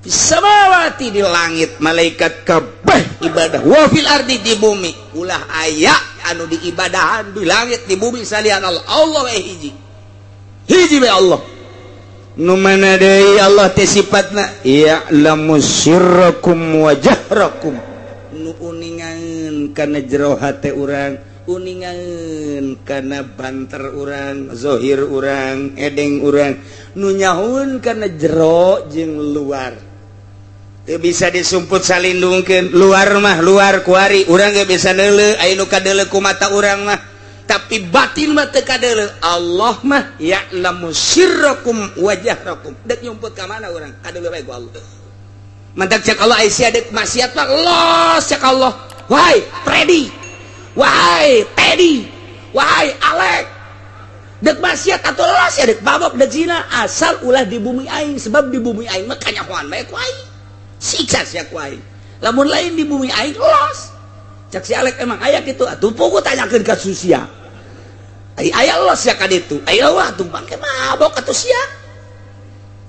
samawati di langit malaikat kabeh ibadah wa fil ardi di bumi ulah aya anu di ibadahan di langit di bumi salian Allah Allah we hiji we Allah nu mana deui Allah teh sifatna ya'lamu sirrakum wa jahrakum nu uningan kana jero hate urang uningan kana banter urang zahir urang edeng urang nu nyahoun kana jero jeung luar teu bisa disumput salindungkeun luar mah luar kuari urang ge bisa deuleu aya nu kadeuleu ku mata urang mah tapi batin mah teu kadeuleu Allah mah ya'lamu sirrakum wa jahrakum dek nyumput ka mana urang kadeuleu bae ku Allah mantak cek Allah aya dek maksiat mah los cek Allah wahai Freddy wahai Teddy wahai Alek dek maksiat atau los ya dek babak dek zina asal ulah di bumi aing sebab di bumi aing mah kanyahoan bae ku aing siksa sia ku aing lamun lain di bumi aing los cak si Alek emang aya kitu atuh pugu tanyakeun ka susia aya los ya ka ditu aya wah tuh mangke mabok atuh sia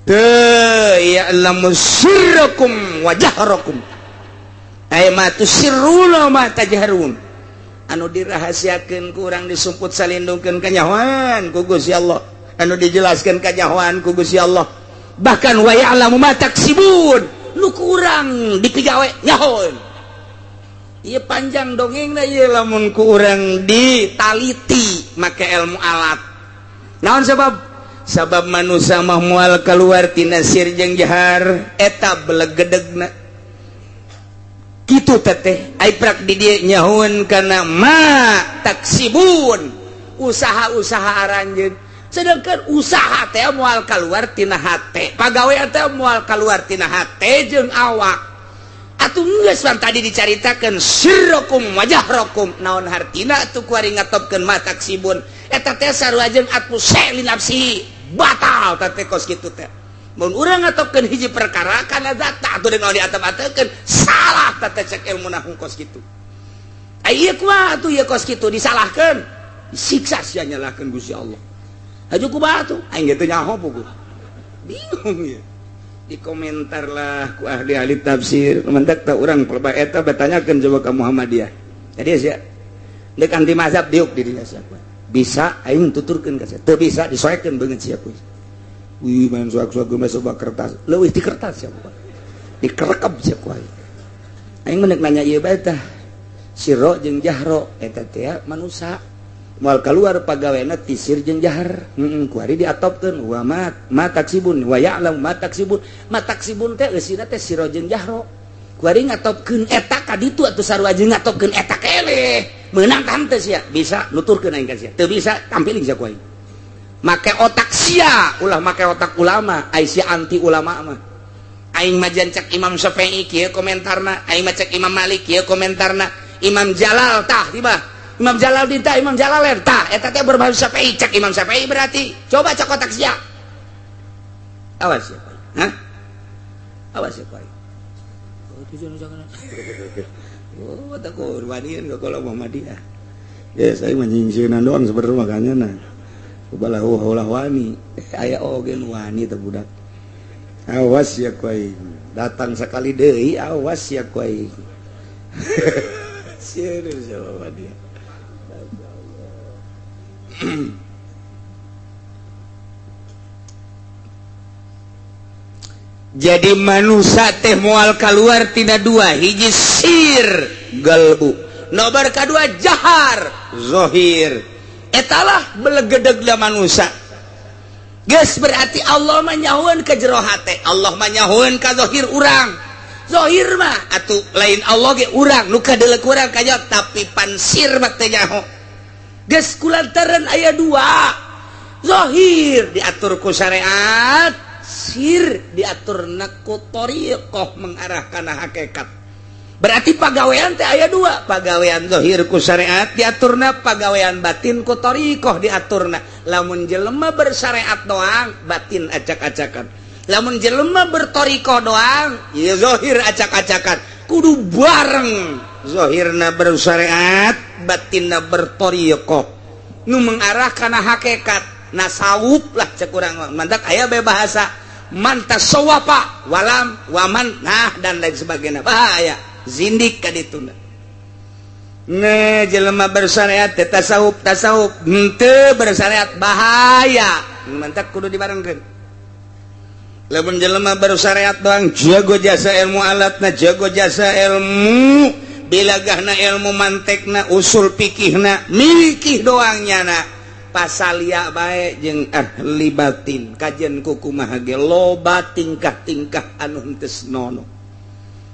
teu ya'lamu sirrakum wa jahrakum aya mah tusirruna ma tajharun anu dirahasiakeun ku urang disumput salindungkeun kanyahoan ku Gusti Allah anu dijelaskeun kanyahoan ku Gusti Allah bahkan wa ya'lamu ma taksibun nu kurang dipigawe nyahoeun ieu panjang dongengna ieu lamun ku urang ditaliti make ilmu alat naon sabab manusia mah moal kaluar tina sir jeung jahar eta belegedegna kitu teteh ai prak di dieu nyahoeun kana ma taksibun usaha-usaha aranjeun sedangkan usaha teh moal kaluar tina hate pagawean teh moal kaluar tina hate jeung awak atuh geus pan tadi dicaritakeun sirrakum wajahrakum naon hartina atuh kuari ngatopkeun mata taksibun eta teh sarua jeung atuh li nafsi batal teh kos kitu teh mun urang ngatopkeun hiji perkara kana zata atuh deui diatep-atepkeun salah teh cek ilmu nahung kos kitu aya kumaha atuh ieu kos kitu disalahkeun disiksa sia nyalahkeun Gusti Allah aju kumaha tuh aing ge teu nyaho puguh bingung ya di komentar lah ku ahli-ahli tafsir mentak teh urang pelebah eta bertanyakeun coba ka Muhammadiyah jadi sia deuk anti mazhab diuk di dinya sia bisa aing tuturkeun ka sia teu bisa disoekeun beungeut sia ku wih main suak-suak ge soba kertas leuwih di kertas sia dikerekep sia ku aing menek nanya ieu bae tah sirro jeung jahro eta teh manusia moal kaluar pagawena tisir jeung jahar kuari diatopkeun wa ma taksibun wa ya'lam ma taksibun teh eusina teh siro jeung jahro kuari ngatopkeun eta ka ditu atuh sarua jeung ngatopkeun eta keleh meunang ka henteu sia bisa nuturkeun aing ka sia teu bisa tampiling sia ku aing make otak sia ulah make otak ulama ai sia anti ulama mah aing mah cek Imam Syafi'i kieu komentarna aing mah cek Imam Malik kieu komentarna Imam Jalal tah tiba Imam Jalaluddin tah Imam Jalalain tah eta teh berbahasa Syafi'i cek Imam Syafi'i berarti coba cek otak sia awas ya hah awas ya pai oh itu jangan oh tak korbanin ke kalau Muhammadiyah ya saya menyingseunan doang sebenarnya makanya nah ubalah wani aya oge nu wani teh budak awas ya kuai datang sekali deui awas ya kuai serius sama dia jadi manusia teh moal kaluar tina dua hiji sir galbu nomor kedua jahar zohir etalah belegedegna manusia geus berarti Allah manyahoeun ka jero hate Allah manyahoeun ka zohir urang zohir mah atuh lain Allah ge urang nu kadeuleu urang kanya tapi pansir mah teu nyaho geus kulantaran aya dua zohir diatur ku syariat sir diaturna ku thariqah mengarah kana hakikat berarti pagawean teh aya dua, pagawean zahir ku syariat diaturna, pagawean batin ku thariqah diaturna. Lamun jelema bersyariat doang batin acak-acakan, lamun jelema berthariqah doang ieu zahir acak-acakan. Kudu bareng, zahirna bersyariat batinna berthariqah nu mengarah kana hakikat nasawuf lah cek urang mantak aya bahasa mantas sawapa walam waman nah dan lain sebagainya bahaya zindik ka ditunda. Nah jelema bersyariat teh tasawuf henteu bersyariat bahaya mantak kudu dibarengkeun. Lamun jelema bersyariat doang jago jasa ilmu alatna, jago jasa ilmu bilagahna, ilmu mantekna, usul fikihna, mikih doang nyana pasalia bae jeung ahli batin kajian kukumaha ge loba tingkah-tingkah anu henteu senono.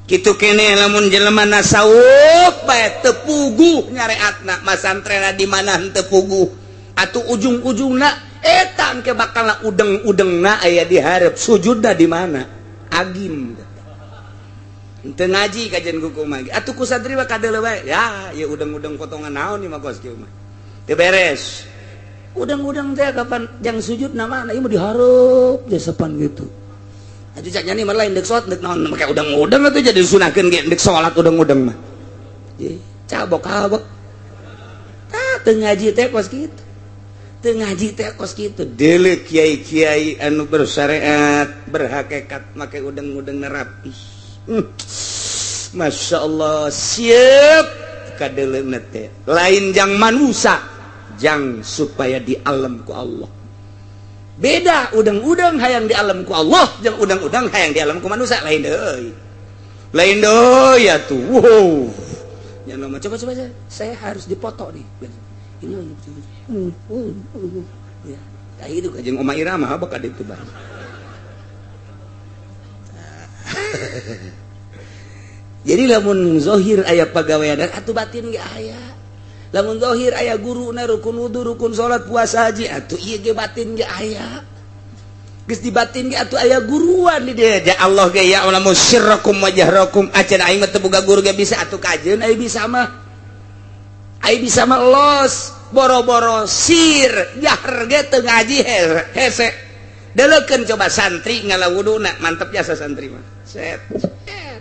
Kitu keneh lamun jelema nasawuf bae teu puguh nyareatna, masantrenna di mana henteu puguh atuh ujung-ujungna eta engke bakalna udeng-udengna aya di hareup, sujudna di mana? Agim. Teu ngaji kajian kukumaha ge atuh ku santri mah kadeuleu bae ya ieu udeng-udeng potongan naon ieu mah kos kieu mah teu beres. Udang-udang teh kapan jang sujud nama ieu mah dihareup jasepan gitu. Atuh cak nyani mah lain deuk salat deuk naon make udang-udang atuh jadi disunahkeun ge deuk salat udang-udang mah. Ye, cabok-cabok. Tah teu ngaji teh kos kitu. Teu ngaji teh kos kitu. Deuleu kiai-kiai anu bersyariat, berhakikat make udang-udang rapi. Masya Allah siap kadeuleuna teh. Lain jang manusia. Jang supaya di alam ku Allah. Beda udang-udang hayang di alam ku Allah, jang udang-udang hayang di alam ku manusia lain deui. Lain deui atuh. Wow. Ya nama coba saya harus dipoto nih. Ini ya. Kayak itu jeung Oma Irama bakal ditu bang. Jadi lamun zahir aya pagawean atuh batin ge aya. Lamun zahir aya guruna rukun wudu rukun salat puasa haji atuh ieu ge batin ge aya. Geus di batin ge atuh aya guruan di dieu. Ja Allah ge ya ulamu sirrakum wa jahrakum acan aing mah teu boga guru ge bisa atuh kajeun ai bisa mah. Ai bisa mah los boro-boro sir jahar ge teu ngaji hese. Deleukeun coba santri ngalawuduna mantep jasa santri mah. Set.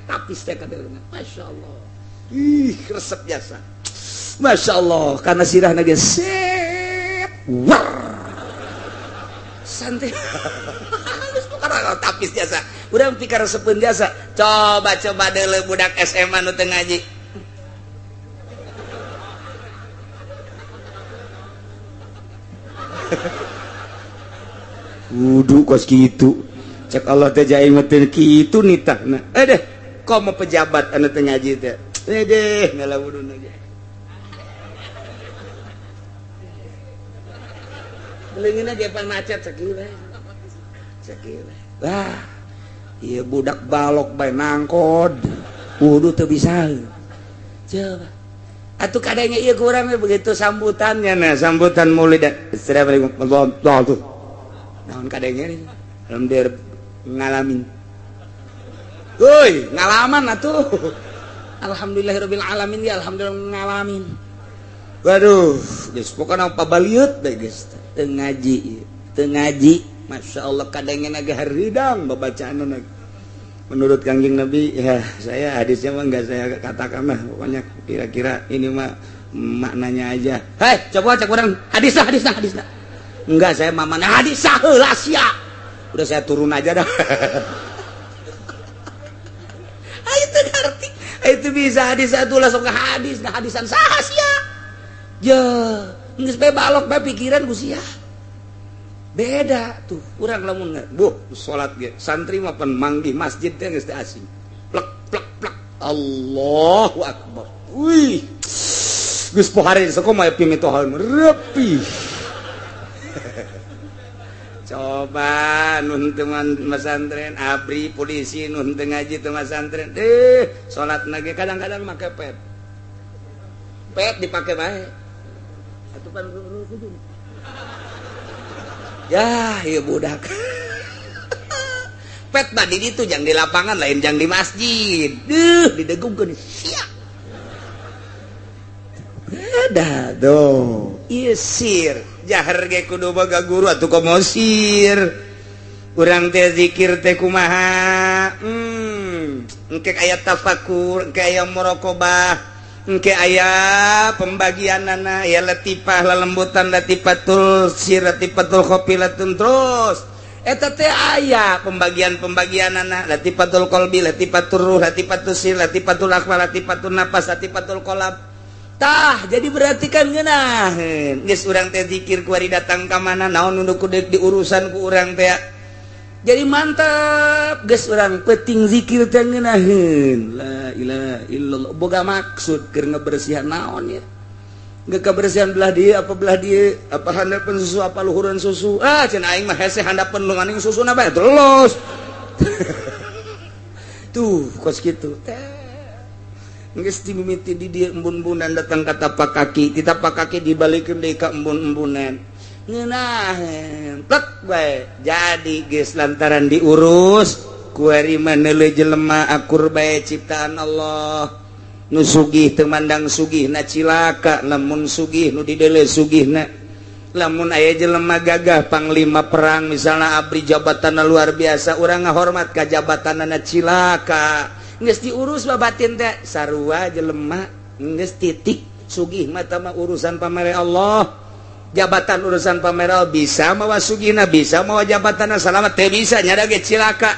Tapis teh kadeulna. Masyaallah. Ih resep jasa. Masya Allah karena sirahna ge set war santai karena tapis jasa urang pikir resepeun jasa coba deuleu budak SMA nu teu ngaji wudu kos kitu cek Allah teh jaing mah teu kitu nitahna deh komo pejabat anu teu ngaji teh deh ngalawuduna ge leungina ge pan macet sakila. Wah, ieu budak balok bae nangkod. Wudu teu bisa. Coba. Atuh kadenge ieu kurang begitu sambutannya nah, sambutan Maulid. Assalamualaikum warahmatullahi wabarakatuh. Naon kadenge nih? Alhamdulillah ngalamin. Woi, ngalaman atuh. Alhamdulillahirabbil alamin ya alhamdulillah ngalamin. Waduh, geus pokona pabaliut deh geus. Teu ngaji Masya Allah kadangnya ge haridang babacaanna menurut Kangjeng Nabi ya saya hadisnya mah enggak saya katakan mah pokoknya kira-kira ini mah maknanya aja. Hei coba cek orang hadisna enggak saya mamana hadisna heula sia udah saya turun aja dah. Itu ngerti itu bisa hadis atuh langsung ke hadis nah hadisan saha sia ya geus bae balok bae pikiran ku sia. Beda tuh, urang lamun salat ge santri mah pan manggih masjid teh geus teu asing. Plek Allahu akbar. Wih. Geus pohare sakumaha pimitohan repi. Coba nun teu masantren abri polisi nun teu ngaji teu masantren salatna ge kadang-kadang make pet. Pet dipake bae. Atuh pan ya iya budak pet badi itu jangan di lapangan lain jangan di masjid didegungkeun sia ada tuh isir jahar ge kudu boga guru atuh komosir urang teh zikir teh kumaha engke aya tafakur engke aya muraqabah engke aya pembagianana ya latifah lalembutan latifatul sir latifatul khofilatun terus eta teh aya pembagian-pembagianana latifatul qalbi latifatul ruh latifatul sir latifatul akhwal latifatul nafas latifatul qalb tah jadi berarti kan ngeunaheun geus urang teh zikir ku ari datang ka mana naon nu kudu diurusan ku urang teh jadi mantap geus urang penting zikir teh ngeunaheun la ilaha illallah boga maksud keur ngabersihan naon ya geus kabersihan belah dieu apa handapeun susu apa luhureun susu cenah aing mah hese handapeun lu nganing susuna bae terus tuh kos kitu teh geus dimimiti di dieu embun-embunan datang ka tapak kaki di tapak kaki dibalikeun deui ka embun-embunan ngeunaheun plek bae jadi geus lantaran diurus ku ari maneuleul jelema akur bae ciptaan Allah nu sugih teu mandang sugihna cilaka lamun sugih nu didele sugihna lamun aya jelema gagah panglima perang misalna abdi jabatanna luar biasa urang ngahormat ka jabatanna cilaka geus diurus batin teh sarua jelema geus titik sugih mah tah urusan pamere Allah jabatan urusan pamere Allah bisa mawa sugihna bisa mawa jabatanna salamet teh bisa nyada ge cilaka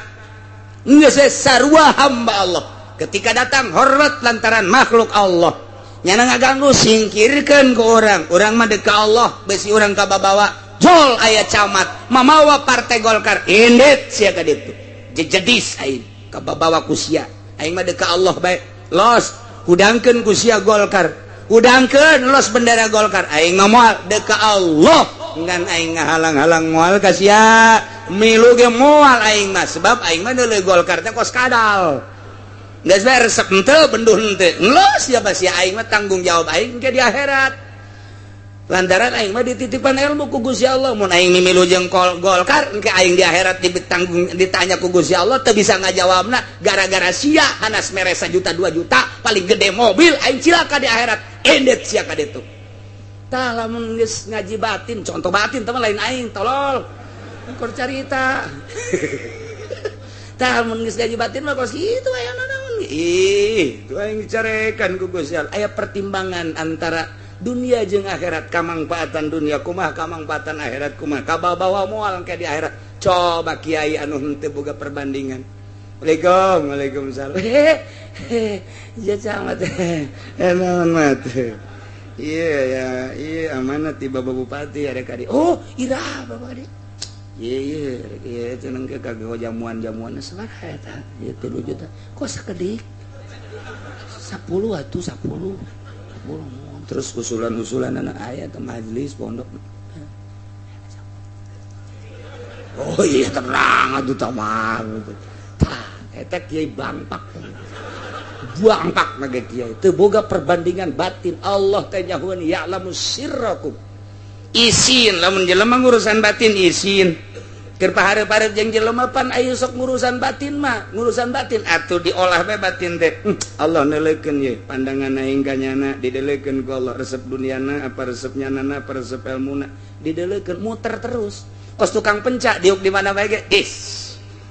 geus sarua hamba Allah ketika datang hormat lantaran makhluk Allah nyana ngaganggu singkirkeun ku urang mah deuk ka Allah besi urang kababawa jol aya camat mamawa partai Golkar indet sia ka ditu jejedis aing kababawa ku sia aing mah deuk ka Allah bae los hudangkeun ku sia Golkar hudangkeun los bendera Golkar aing mah moal deuk ka Allah ngan aing ngahalang-halang moal ka sia milu ge moal aing mah sebab aing mah deuleu Golkar teh kos kadal geus bae resep henteu benduh henteu los siapa sia aing mah tanggung jawab aing ke di akhirat lantaran aing mah dititipan ilmu ku Gusti Allah mun aing mimilu jeung Golkar engke aing di akhirat ditanya ku Gusti Allah teu bisa ngajawabna gara-gara sia hanas mere 1 juta 2 juta paling gede mobil aing cilaka di akhirat endet sia ka ditu tah lamun geus ngaji batin contoh batin teh lain aing tolol keur carita tah mun geus ngaji batin mah kos kitu aya naon itu yang dicarekan ku Gusti Allah aya pertimbangan antara dunia jeung akhirat kamangpaatan dunia kumaha kamangpaatan akhirat kumaha kabawa moal ke di akhirat coba kiai anu henteu boga perbandingan Waalaikumsalam ya camat naon mat iya amanat ti Bapak Bupati ada kadi oh ira Bapak kadi iya ceneng ke kagak jamuan-jamuan sabaraha eta ieu 3 juta kok sakedik 10 atuh 10 terus usulan-usulan anak aya teh majelis pondok oh iya tenang atuh tamang tah eta kiai bangpak na ge kiai teu boga perbandingan batin Allah teh nyahueun ya'lamu sirrakum isin lamun jelema ngurusan batin isin keur pahareup-hareup jeung jelema pan aya sok ngurusan batin mah ngurusan batin atuh diolah bae batin teh Allah neuleukeun ye pandangan aing ka nyana dideleukeun ku Allah resep duniana apa resep nyanana apa resep ilmuna dideleukeun muter terus kos tukang pencak diuk di mana bae ge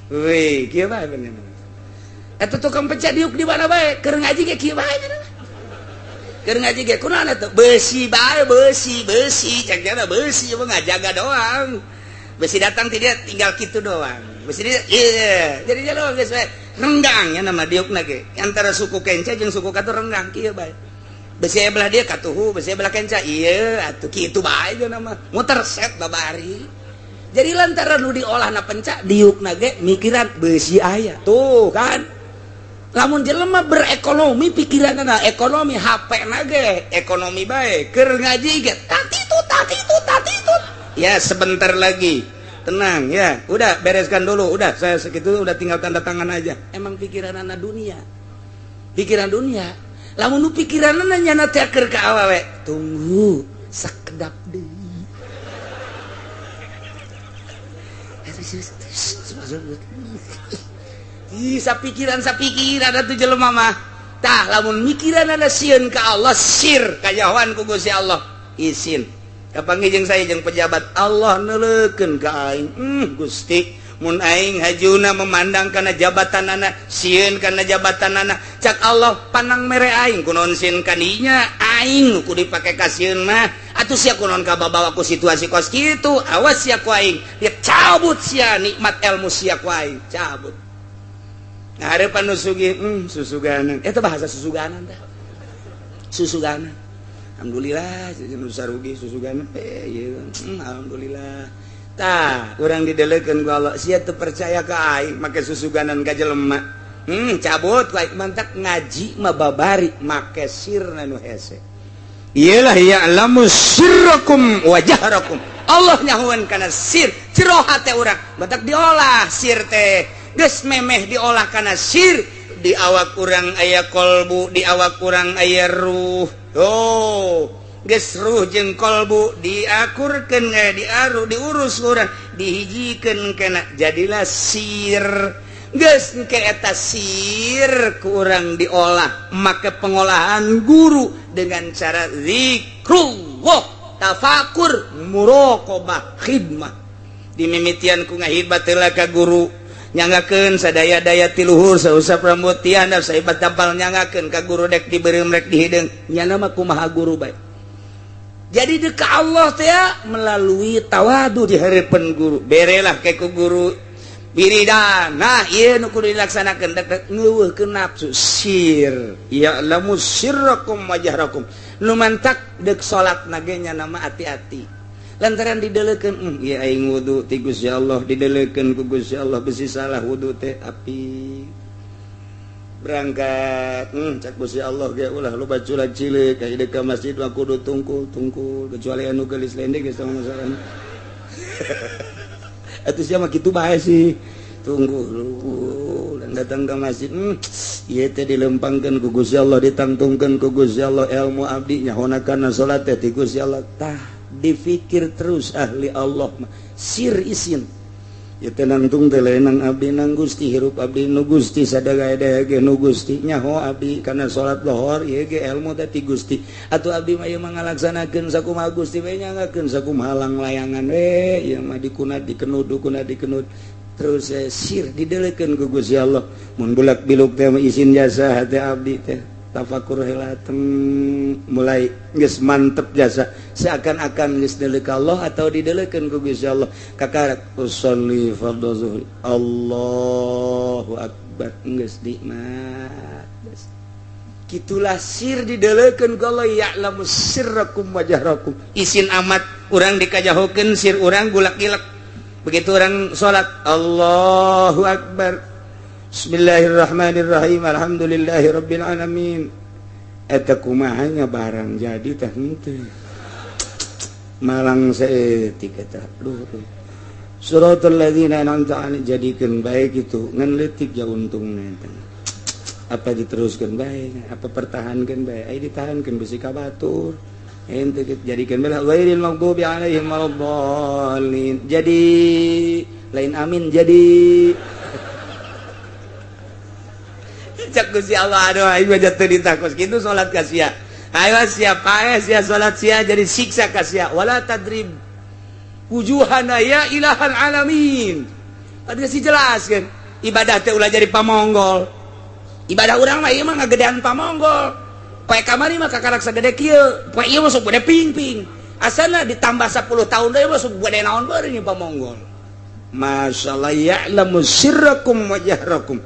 we kieu bae bener eta tukang pencak diuk di mana bae keur ngaji ge kieu bae keur ngaji ge kunaon atuh besi bae besi jangan besi mah ngajaga doang besi datang tidak tinggal gitu doang besi dia jadi doang guys renggang ya nama diukna ge antara suku kenca jeung suku katur renggang kieu bae besi belah dia katuhu besi belah kenca ieu atuh kitu bae jeung nama muter set babari jadi lantaran nu diolahna penca diukna ge mikiran besi aya tuh kan lamun jelema berekonomi pikiranna ekonomi HP na ge ekonomi bae keur ngaji ge tatitut ya sebentar lagi tenang ya udah bereskan dulu udah saya segitu udah tinggal tanda tangan aja emang pikiran anak dunia lamun nu pikiran anak nyana teh keur ka awewe tunggu sakedap deui Sapikiran ada tuh jelema mah tah lamun mikiran ada sieun ka Allah sir kajawan ku Gusti Allah isin kapanggih jeung saya jeung pejabat Allah neulekeun ka aing Gusti mun aing hajuna memandang kana jabatanana sieun kana jabatanana cak Allah panang mere aing kunaon sieun ka dinya aing ku dipake ka sieun mah atuh sia kunaon ka babawa ku situasi kos kitu awas sia ku aing dia cabut sia nikmat ilmu sia ku aing cabut ngarepan nu sugih susuganan eta bahasa susuganan tah susuganan alhamdulillah nu sarugi susuganan ieu alhamdulillah tah urang didelekeun ku Allah sia teu percaya ka aing make susuganan ka jelema cabut laik mantak ngaji mah babari make sirna nu hese iyalah ya'lamu sirrakum wa jahrakum Allah nyahuan kana sir jero hate urang batak diolah sir teh geus memeh diolah kana sir di awak urang aya kolbu di awak urang aya ruh geus ruh jeung kolbu diakurkeun diaru diurus urang dihijikeun kana jadilah sir geus engke eta sir ku urang diolah make pengolahan guru dengan cara zikrullah tafakur muraqabah khidmah dimimitian ku ngahibat heula ka guru nyangakeun sadaya-daya ti luhur sausap rambut ti handap saibat tampal nyangakeun ka guru dek dibeureum rek dihideung nyana mah kumaha guru bae jadi deuk ka Allah teh melalui tawadu di hareupeun guru berelah ke ku guru wiridan nah ieu nu kudu dilaksanakeun dek ngeuweuhkeun nafsu sir ya'lamu sirrakum wa jahrakum nu mantak deuk salatna ge nyana mah ati-ati lantaran didelekeun ieu aing wudu ti Gusti Allah didelekeun ku Gusti Allah bisi salah wudu teh api berangkat cak Gusti Allah ge ulah loba culag cileuk ka hideuk ka masjid mah kudu tungkul kecuali anu geulis lende geus tong masalah atuh sia mah kitu bae sih tunggu dan datang ke masjid ieu teh dilempangkeun ku Gusti Allah ditangtungkeun ku Gusti Allah ilmu abdi nyahona kana salat teh ti Gusti Allah tah dipikir terus ahli Allah sir isin ya tenangtung teh lain abdi nang Gusti hirup abdi nu Gusti sadaya-daya ge nu Gusti nyaho abdi kana salat lohor ieu ge ilmu teh ti Gusti atuh abdi mah ieu mah ngalaksanakeun sakumaha Gusti we nyangakeun sakumaha halang layangan we ieu mah dikunat dikenud terus sir didelekeun ku Gusti Allah mun bulak biluk teh isin jasa hate abdi teh tafakur heula mulai geus mantep jasa seakan-akan geus deleuk Allah atau didelekeun ku Gusti Allah kakarak usolli fardhu zuhri Allahu akbar geus nikmat kitulah sir didelekeun ku Allah ya'lamu sirrakum wa jahrakum isin amat urang dikajahokeun sir urang gulak-gilek begitu urang salat Allahu akbar Bismillahirrahmanirrahim alhamdulillahirabbil alamin eta kumahanya barang jadi teh henteu malang saeutik eta duh suratul ladzina an'amta 'alaihim jadikeun bae kitu ngan leutik ja untungna eta apa diteruskeun bae apa pertahankeun bae ai ditahankeun bisi ka batur henteu jadikeun bae ghairil maghdubi 'alaihim waladdallin jadi lain amin jadi cak Gusti Allah aduh aing mah jatuh ditakos kitu salat ka sia ayo sia pae sia salat sia jadi siksa ka sia wala tadrib wujuhana ya ilahal alamin tadi si jelaskeun ibadah teh ulah jadi pamonggol ibadah urang mah ieu mah ngagedean pamonggol poe kamari mah kakarak sagede kieu poe ieu mah sok gede ping-ping asalna ditambah 10 tahun deui mah sok gede naon beureung ieu pamonggol masyaallah ya'lamu sirrakum wa jahrakum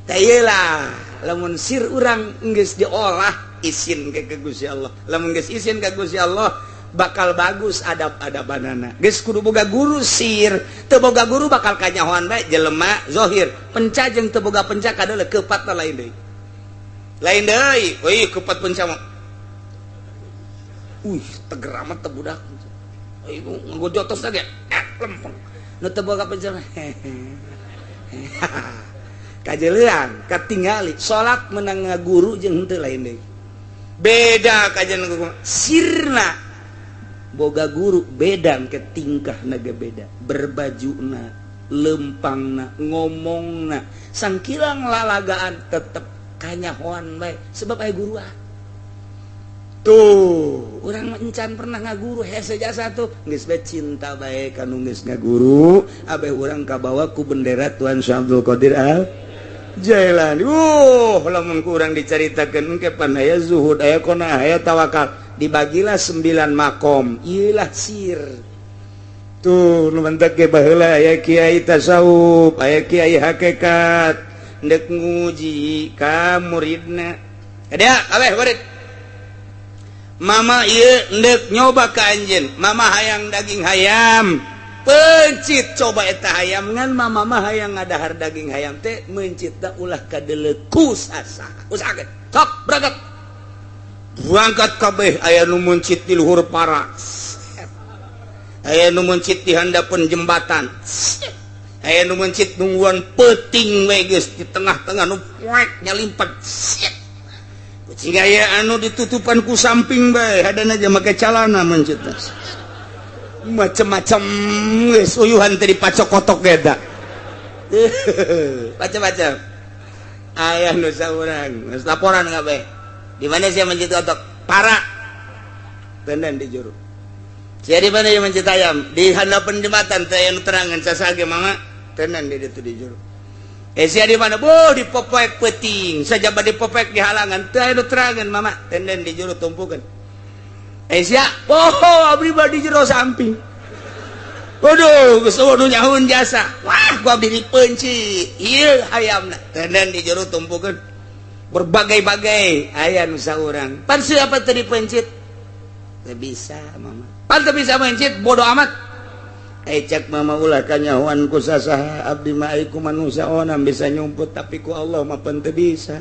tayelah lamun sir urang geus diolah isin ke Gusti Allah lamun geus isin ka Gusti Allah bakal bagus adab-adabanana geus kudu boga guru sir teu boga guru bakal kanyahoan bae jelema zahir penca jeung teu boga penca kadeuleuk keupatna lain deui euy keupat penca mah teger amat teh budak euy ngojotos teh ge lempeng nu teu boga penca kajelean katingali salat menang ngaguru jeung henteu lain deui beda kajian sirna boga guru bedang ke tingkah naga beda berbajuna lempangna ngomongna sangkilang lalagaan tetep kanyahoan bae sebab aya guru tuh urang encan pernah ngaguru hese jasa tuh geus bae cinta bae kanu geus ngaguru abeh urang kabawa ku bendera Tuan Syekh Abdul Qadir Al Jailani lamun ku urang dicaritakeun engke pan aya zuhud aya qanaah aya tawakal dibagilah 9 makom ieu lah sir tuh nu mentek ge baheula aya kiai tasawuf aya kiai hakikat ndek nguji ka muridna ada kabeh murid mama ieu ndek nyoba ka anjeun mama hayang daging hayam pencit coba eta hayam ngan mama mah hayang ngadahar daging hayam teh mencitna ulah kadeleku sasa usahakeun sok berangkat kabeh aya nu mencit di luhur paras aya nu mencit di handapeun jembatan aya nu mencit nungguan peuting we geus di tengah-tengah nu poek nyalimpet cing aya anu ditutupan ku samping bae hadana aja make calana mencit macem-macem geus uyuhan teh dipacokotok eta macam-macam aya nu saurang geus laporan kabeh di mana sih mencit kotok para tenden di juru sia di mana yang mencit ayam di handapeun jembatan teh anu terangan sasage mama tenden di ditu di juru sia di mana boh di popek peuting sajaba di popek di halangan teh anu terangan mama tenden di juru tumpukeun sia boh abdi mah di jero samping waduh geus nu nyahoun jasa wah ku abdi dipeunci ieu hayamna tenden di jero tumpukeun berbagai-bagai aya nu saurang pan siapa teh dipencit teu bisa mama pan teu bisa mencit bodoh amat cek mama ulah kanyahoan ku sasaha abdi mah ai ku manusia onam bisa nyumput tapi ku Allah mah pan teu bisa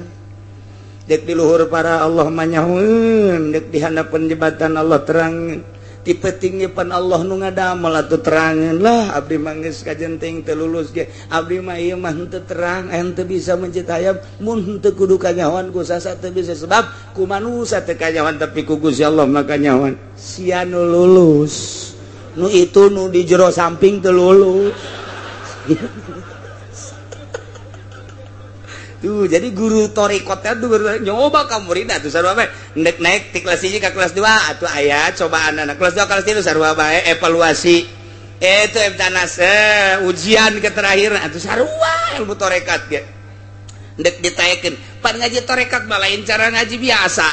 dek di luhur para Allah mah nyahoeun dek di handapeun jembatan Allah terang ti peuting pan Allah nu ngadamel atuh terangeun lah abdi mah geus kajenting teu lulus ge abdi mah ieu mah henteu terang henteu bisa mencit hayam mun henteu kudu kanyahoan ku sasa teu bisa sebab ku manusia teu kanyahoan tapi ku Gusti Allah mah kanyahoan sia nu lulus nu itu nu di jero samping teu lulus tuh jadi guru torikotnya tuh nyoba ka muridna tuh sarua bae ndek naik ti kelas 1 ka kelas 2 atuh aya cobaan anak kelas 2 kelas 3 sarua bae evaluasi itu emtanas ujian ke terakhir atuh sarua ilmu torekat ge ndek ditaekeun pan ngaji torekat mah lain cara ngaji biasa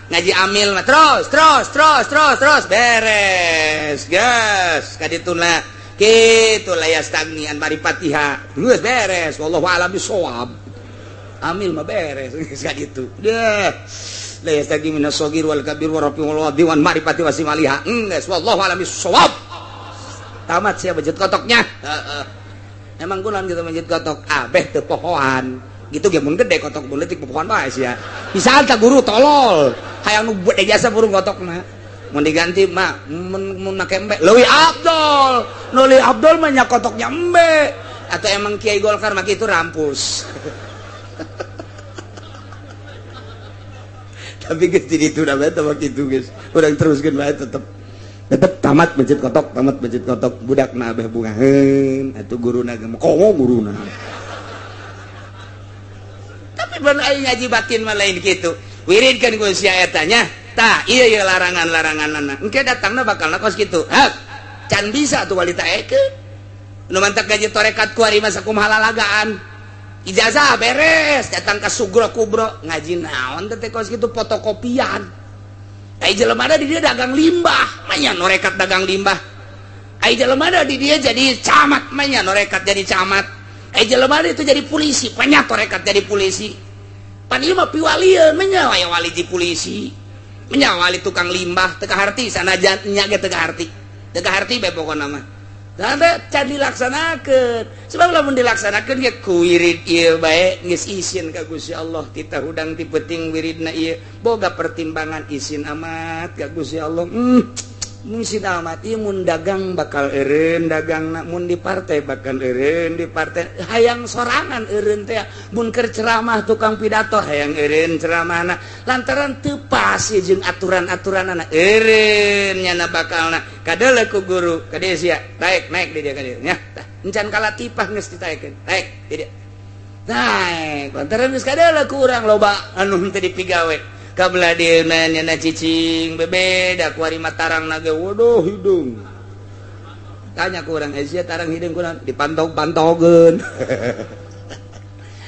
ngaji amil mah terus beres gas kadituna kitu layas tagnian bari Fatihah geus beres wallahu a'lam bishawab amil mah beres geus kaditu deh layas tagi minas shagir wal kabir wa rafi wal wadi wan marifati wasimaliha geus wallahu a'lam bishawab tamat sia bejet kotoknya emang kunaon gitu bejet kotok abeh teu pohoan gitu ge mun gede kotok mun leutik pohoan bae sia bisa anta guru tolol hayang nu beude jasa burung kotokna mun diganti mah mun make embe leuwih Abdul nu leuwih Abdul mah nya kotoknya embe atau emang Kiai Golkar mah kitu rampus tapi geus di ditu da bae teh kitu geus urang teruskeun bae tetep tamat masjid kotok budakna abeh bungaheun atuh guruna ge komo guruna tapi ban aing ngaji batin mah lain kitu wiridkeun ku sia eta nya tah ieu larangan-laranganna engke datangna bakalna kos kitu hak can bisa tuh walita ekeun nu mantak ngaji torekat ku ari masa kumaha lalagaan ijazah beres datang ka sugro kubro ngaji naon teh kos kitu fotokopian ai jelema ada di dia dagang limbah manya norekat dagang limbah ai jelema ada di dia jadi camat manya norekat jadi camat ai jelema ada itu jadi polisi banyak torekat jadi polisi pan ieu mah piwalieun manya aya wali di polisi manya wali tukang limbah teu kaharti sanajan nya ge teu kaharti bae pokona mah tanda can dilaksanakeun sebab lamun dilaksanakeun ge ku wirid ieu bae geus izin ka Gusti Allah titah hudang ti peuting wiridna ieu boga pertimbangan izin amat ka Gusti Allah mungkin mati mun dagang bakal eureun dagang mun di partai bakal eureun di partai hayang sorangan eureun teh mun keur ceramah tukang pidato hayang eureun ceramahna lantaran teu pas jeung aturan-aturanna eureun nya bakalna kadeule ku guru kadieu sia naik di dia kadieu nya tah encan kalatipah geus ditaekeun naik di dia naik lantaran geus kadeule ku urang loba anu teu dipigawe kabla dieuna nya cicing bebeda ku ari Matarang nage waduh hidung tanya ku urang sia tarang hidung kurang dipantog-pantogeun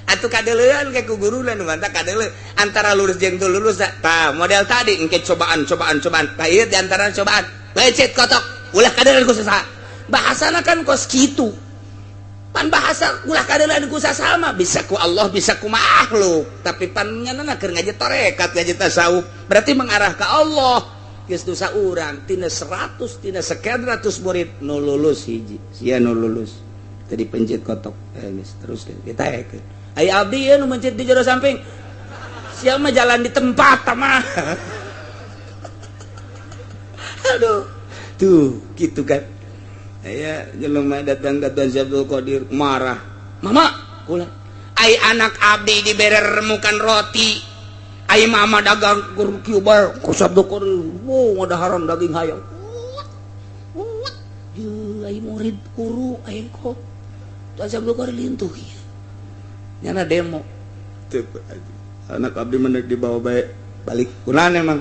atuh kadeleuan ke ku guruna nu mantap kadeuleu antara lulus jeung teu lulus tah model tadi engke cobaan tah ieu di antara cobaan lecet kotok ulah kadeuleuan ku saha bahasana kan kos kitu pan bahasa ulah kadeuleuan ku sasama bisa ku Allah bisa ku makhluk tapi pan nganana keur ngaji tarekat ngaji tasawuf berarti mengarah ke Allah geus dosa urang tina 100 tina sekian ratus murid nu lulus hiji sia nu lulus tadi pencet kotok geus terus kita ekeun ai abdi nu mencet di jero samping sia mah jalan di tempat mah aduh tuh gitu kan aya jelema datang ka Tuan Abdul Qadir marah mama ulah ai anak abdi dibere remukan roti ai mama dagang kieu bae ku Abdul Qadir ngadaharan daging hayam ai murid guru ai kok Tuan Abdul Qadir lintuh ieu nyana demo teu anak abdi mendek dibawa bae balik kunaon emang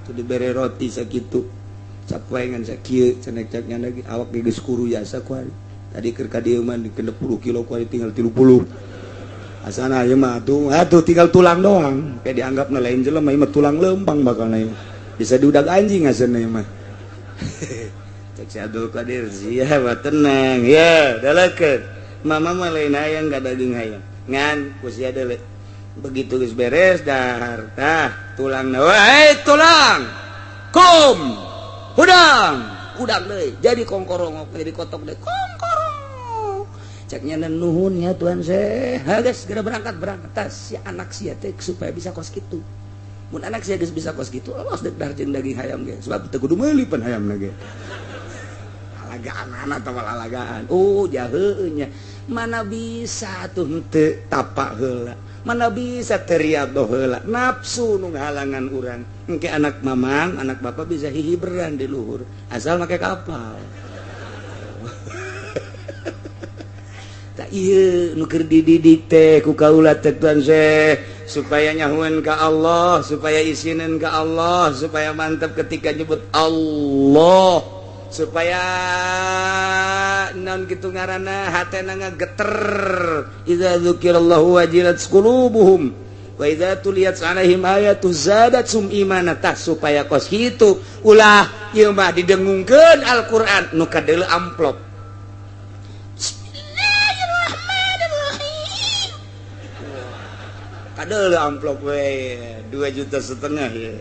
tu dibere roti sakitu sapoe ngan sakieu cenah caknya lagi awak geus kuru jasa ku ari tadi keur ka dieu mah dikena 10 kilo ku ari tinggal 30 asana ieu mah atuh tinggal tulang doang kayak dianggapna lain jelema ieu mah tulang lempang bakalna ieu bisa diudag anjing asalna ieu mah cek si Abdul Qadir sia mah tenang ya dalekeun mama mah lain hayang ka daging hayam ngan ku sia deuleu begitu geus beres dahar tah tulangna wae tulang kum udang deh jadi kongkorong jadi kotok deh kongkorong ceknya nuhun ya Tuan Syekh guys segera berangkat tas si anak sia teh supaya bisa kos kitu mun anak sia geus bisa kos kitu awas dek darjeun daging hayam ge sebab teu kudu meuli pan hayamna ge alagaan atau alagaan jaheuh nya mana bisa tuh teu tapak heula mana bisa teriado heula nafsu nu ngahalangan urang engke anak mamang anak bapak bisa hihiberan di luhur asal make kapal tak ieu nu keur dididik teh ku kaula teh Tuan Syekh supaya nyahueun ka Allah supaya isineun ka Allah supaya mantap ketika nyebut Allah supaya non kitu ngaranna hatena ngageter idza dzukirallahu wajilat qulubuhum wa idza tuliyat 'alaihim ayatu zadatsum imana tah supaya kos kitu ulah ieu mah didengungkeun Al-Qur'an nu kadeuleu amplop Bismillahirrahmanirrahim kadeuleu amplop we 2,5 juta ya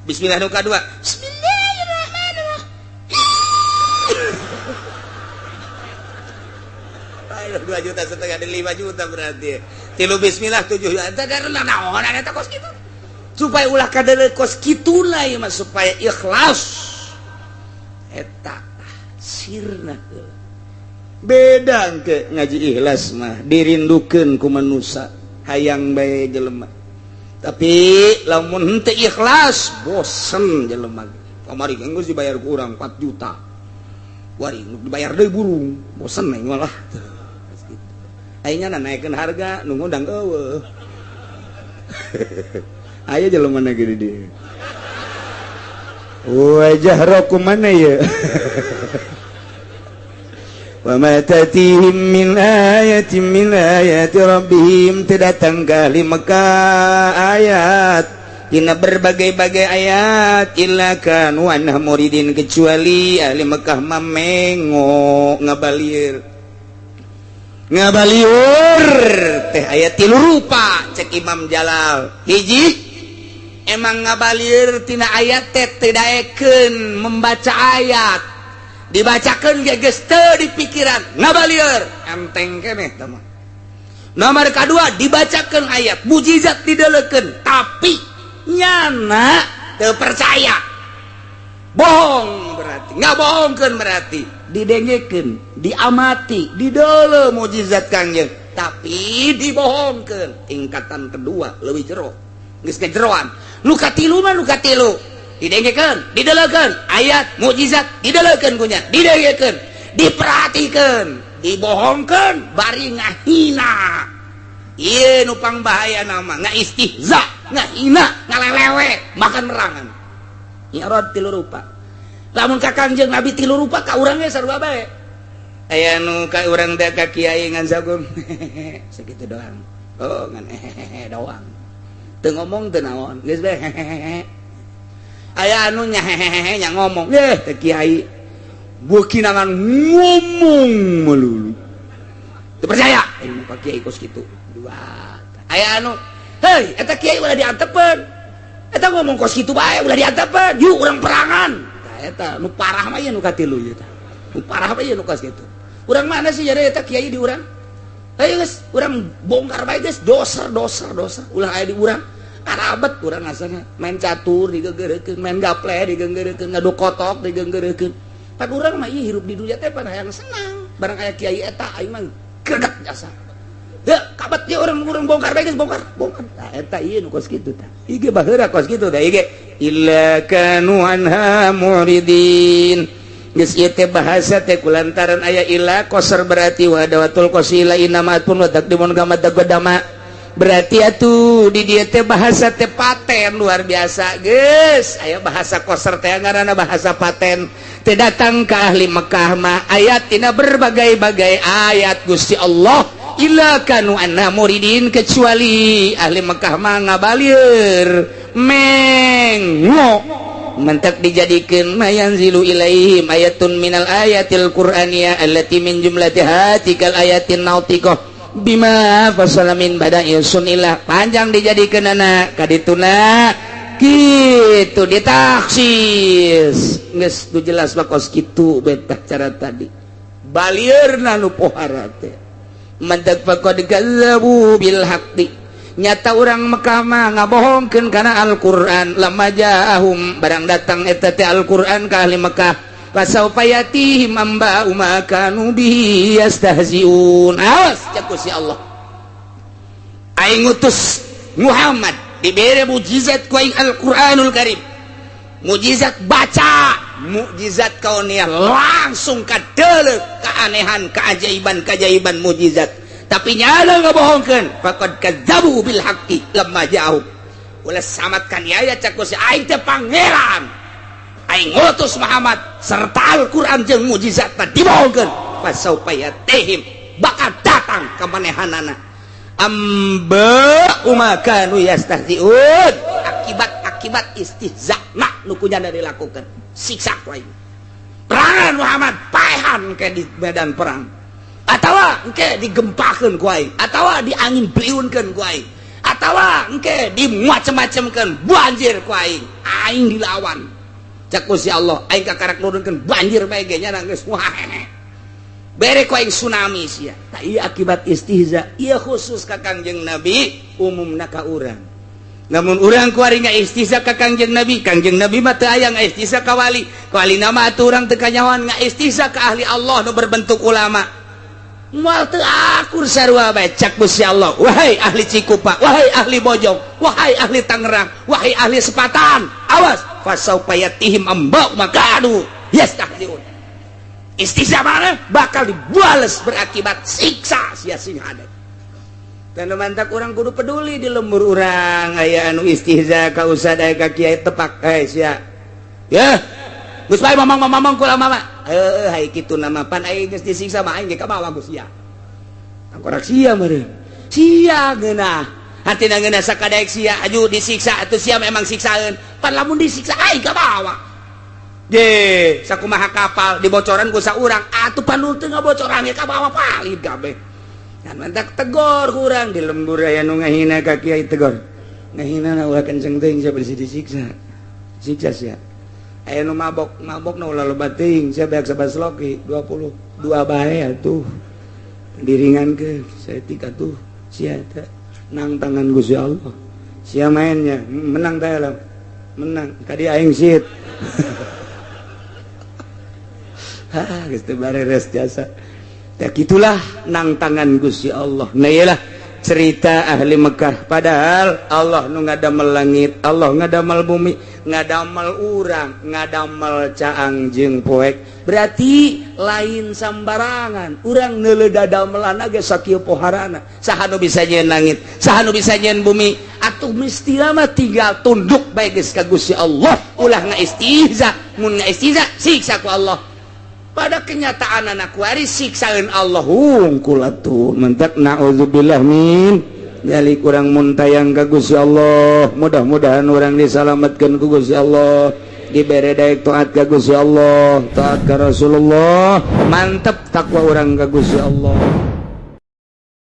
Bismillah nu kadua Bismillah 2,5 juta ada 5 juta berarti tilu bismillah 7 juta ada naon eta kos kitu supaya ulah kadeuleu kos kituna ieu mah supaya ikhlas eta sirna beda engke ngaji ikhlas mah dirindukeun ku manusia hayang bae jelema tapi lamun henteu ikhlas bosen jelema kamari geus dibayar ku urang 4 juta wari dibayar deui burung bosen neng malah ayeuna naikkeun harga nu ngundang eueuh aya jelema na gede dieu wajah rokum mana ya wa ma tatihim min ayatin min ayati rabbihim datang kali Mekah ayat dina berbagai-bagai ayat illa kanu anha muridin kecuali ahli Mekah mamengo ngabalieur teh ayat 3 rupa cek Imam Jalal hiji emang ngabalieur tina ayat teh daekeun membaca ayat dibacakeun ge geus teu dipikiran ngabalieur enteng keneh tah mah nomor kadua dibacakeun ayat mujizat dideuleukeun tapi nyana teu percaya bohong berarti ngabohongkeun berarti didengekeun diamati didele mukjizat Kangjeng tapi dibohongkeun tingkatan kedua leuwih jero geus jeroan nu katilu mah nu katilu didengekeun didelekeun ayat mukjizat didelekeun kunya didengekeun diperhatikeun dibohongkeun bari ngahina ieu nu pangbahaya nama ngaistihza ngahina ngalelewe makan merangan irad tilu rupa lamun ka Kangjeng Nabi tilu rupa ka urang ge sarua bae aya nu ka urang teh ka kiai ngan sagum sakitu doang oh ngan doang teu ngomong teu naon geus bae aya anu nya nya ngomong teh kiai beuki nangan ngomong melulu teu percaya ilmu ka kiai kos kitu dua aya anu hei eta kiai ulah diantepeun eta ngomong kos kitu bae ulah diantepeun yuk urang perangan eta nu parah mah ieu nu katilu ieu tah nu parah mah ieu nu kos kitu urang mana sih jadi eta kiai di urang ayo geus urang bongkar bae geus doser ulah aya di urang karabet urang asana main catur digenggeureukeun main gaple digenggeureukeun ngadu kotok digenggeureukeun pan urang mah ieu hirup di dunya teh pan hayang senang barang aya kiai eta aing mah greget jasa ya kabat ya orang bongkar bae geus bongkar nah eta ieu nu kos kitu tah ieu baheura kos kitu tah ieu illa kanu anha muridin geus ieu teh bahasa teh kulantaran aya illa qasar berarti wa dawatul qasila inamatun wa taqdimun kama taqaddama berarti atuh di dieu teh bahasa teh paten luar biasa geus aya bahasa qasar teh ngaranna bahasa paten teh datang ka ahli Mekah mah ayat tina berbagai-bagai ayat Gusti Allah illa kanu anna muridin kecuali ahli Mekah mah ngabalieur mengo mentak dijadikeun mayanzilu ilaihim ayatun minal ayatil qur'aniyah allati min jumlatiha tikal ayatin nautiqah bima fasala min bada'i sunillah panjang dijadikeun anak kadituna kitu ditaksis geus tu jelas bakos kitu betah cara tadi balieurna nu pohara teh mantak faqad kazzabu bil haqqi nyata urang Mekah mah ngabohongkeun kana Al-Qur'an lamma ja'ahum barang datang eta teh Al-Qur'an ka ahli Mekah fasaufa yatihim amba ma kanu bihi yastahziun awas cak si Allah aing ngutus Muhammad dibere mukjizat ku aing Al-Qur'anul Karim mukjizat baca mukjizat kauniyah langsung kadeuleuh keanehan keajaiban mukjizat tapi nyana ngabohongkeun faqad kadzabu bil haqqi lamma ja'u ulah samatkan aya cak si aing teh pangeran aing ngutus Muhammad serta Al-Qur'an jeung mukjizatna dibohongkeun fasaufa yatihim bakal datang ka manehanana amba umakanu yastahziun akibat istihza nu kunyana dilakukan siksa ku aing perangan Muhammad paehan ke di medan perang atawa engke digempakeun ku aing atawa diangin beliunkeun ku aing atawa engke dimacem-macemkeun banjir ku aing dilawan cak ku si Allah aing kakarak nurunkeun banjir bae ge nya geus wah bere ku aing tsunami sia tah ieu akibat istihza ieu khusus ka Kangjeng Nabi umumna ka urang namun urang kuari ngaistihza ka Kangjeng Nabi mah teu aya ngaistihza ka wali nama atuh urang teu kanyawan ngaistihza ka ahli Allah nu berbentuk ulama moal teu akur sarua bae cak Gusti Allah wahai ahli Cikupa wahai ahli Bojong wahai ahli Tangerang wahai ahli Sepatan awas fasaufa yatihim amba makadu yastahziun istihza mana bakal dibales berakibat siksa sia-sia ada dan mantak orang kudu peduli di lembur orang aya anu istihza ka ustad aya ka kiai tepak sia ya geus bae mamang kula mama hai kitu nama pan aing geus disiksa mah aing ge ka bawah Gus sia angkorak sia meureun sia geunah hatina geunah sakadaek sia aju disiksa atuh sia memang siksaeun pan lamun disiksa aing ka bawah ge sakumaha kapal dibocoran ku saurang atuh panul teu ngabocoran ge ka bawah palid kabeh mantak tegor kurang di lembur aya nu ngahina ka kiai tegor ngahina na ulah kenceng teuing sia bisi disiksa siksa sia aya nu mabok na ulah loba teuing sia beak sabas loki 22 bae atuh diringankeun saeutik atuh sia teh nang tangan Gusti Allah sia mainnya menang teh lah menang tadi aing sit jasa gitulah nang tangan Gusti Allah. Nah iyalah cerita ahli Mekah, padahal Allah nu ngadamel langit, Allah ngadamel bumi, ngadamel urang, ngadamel caang jeung poek. Berarti lain sambarangan. Urang neuleuh dadamelan ge sakieu poharana. Saha nu bisa nyeun langit, saha nu bisa nyeun bumi. Atuh mesti mah tinggal tunduk bae geus ka Gusti Allah, ulah ngaistihza. Mun ngaistihza siksa ku Allah. Pada kenyataan anak waris siksaeun Allah hungkul atuh. Mentak naudzubillah min jadi kurang muntayang ka Gusti Allah. Mudah-mudahan orang disalamatkeun ku Gusti Allah, dibere daek taat ka Gusti Allah, taat ka Rasulullah, mantep takwa orang ka Gusti Allah.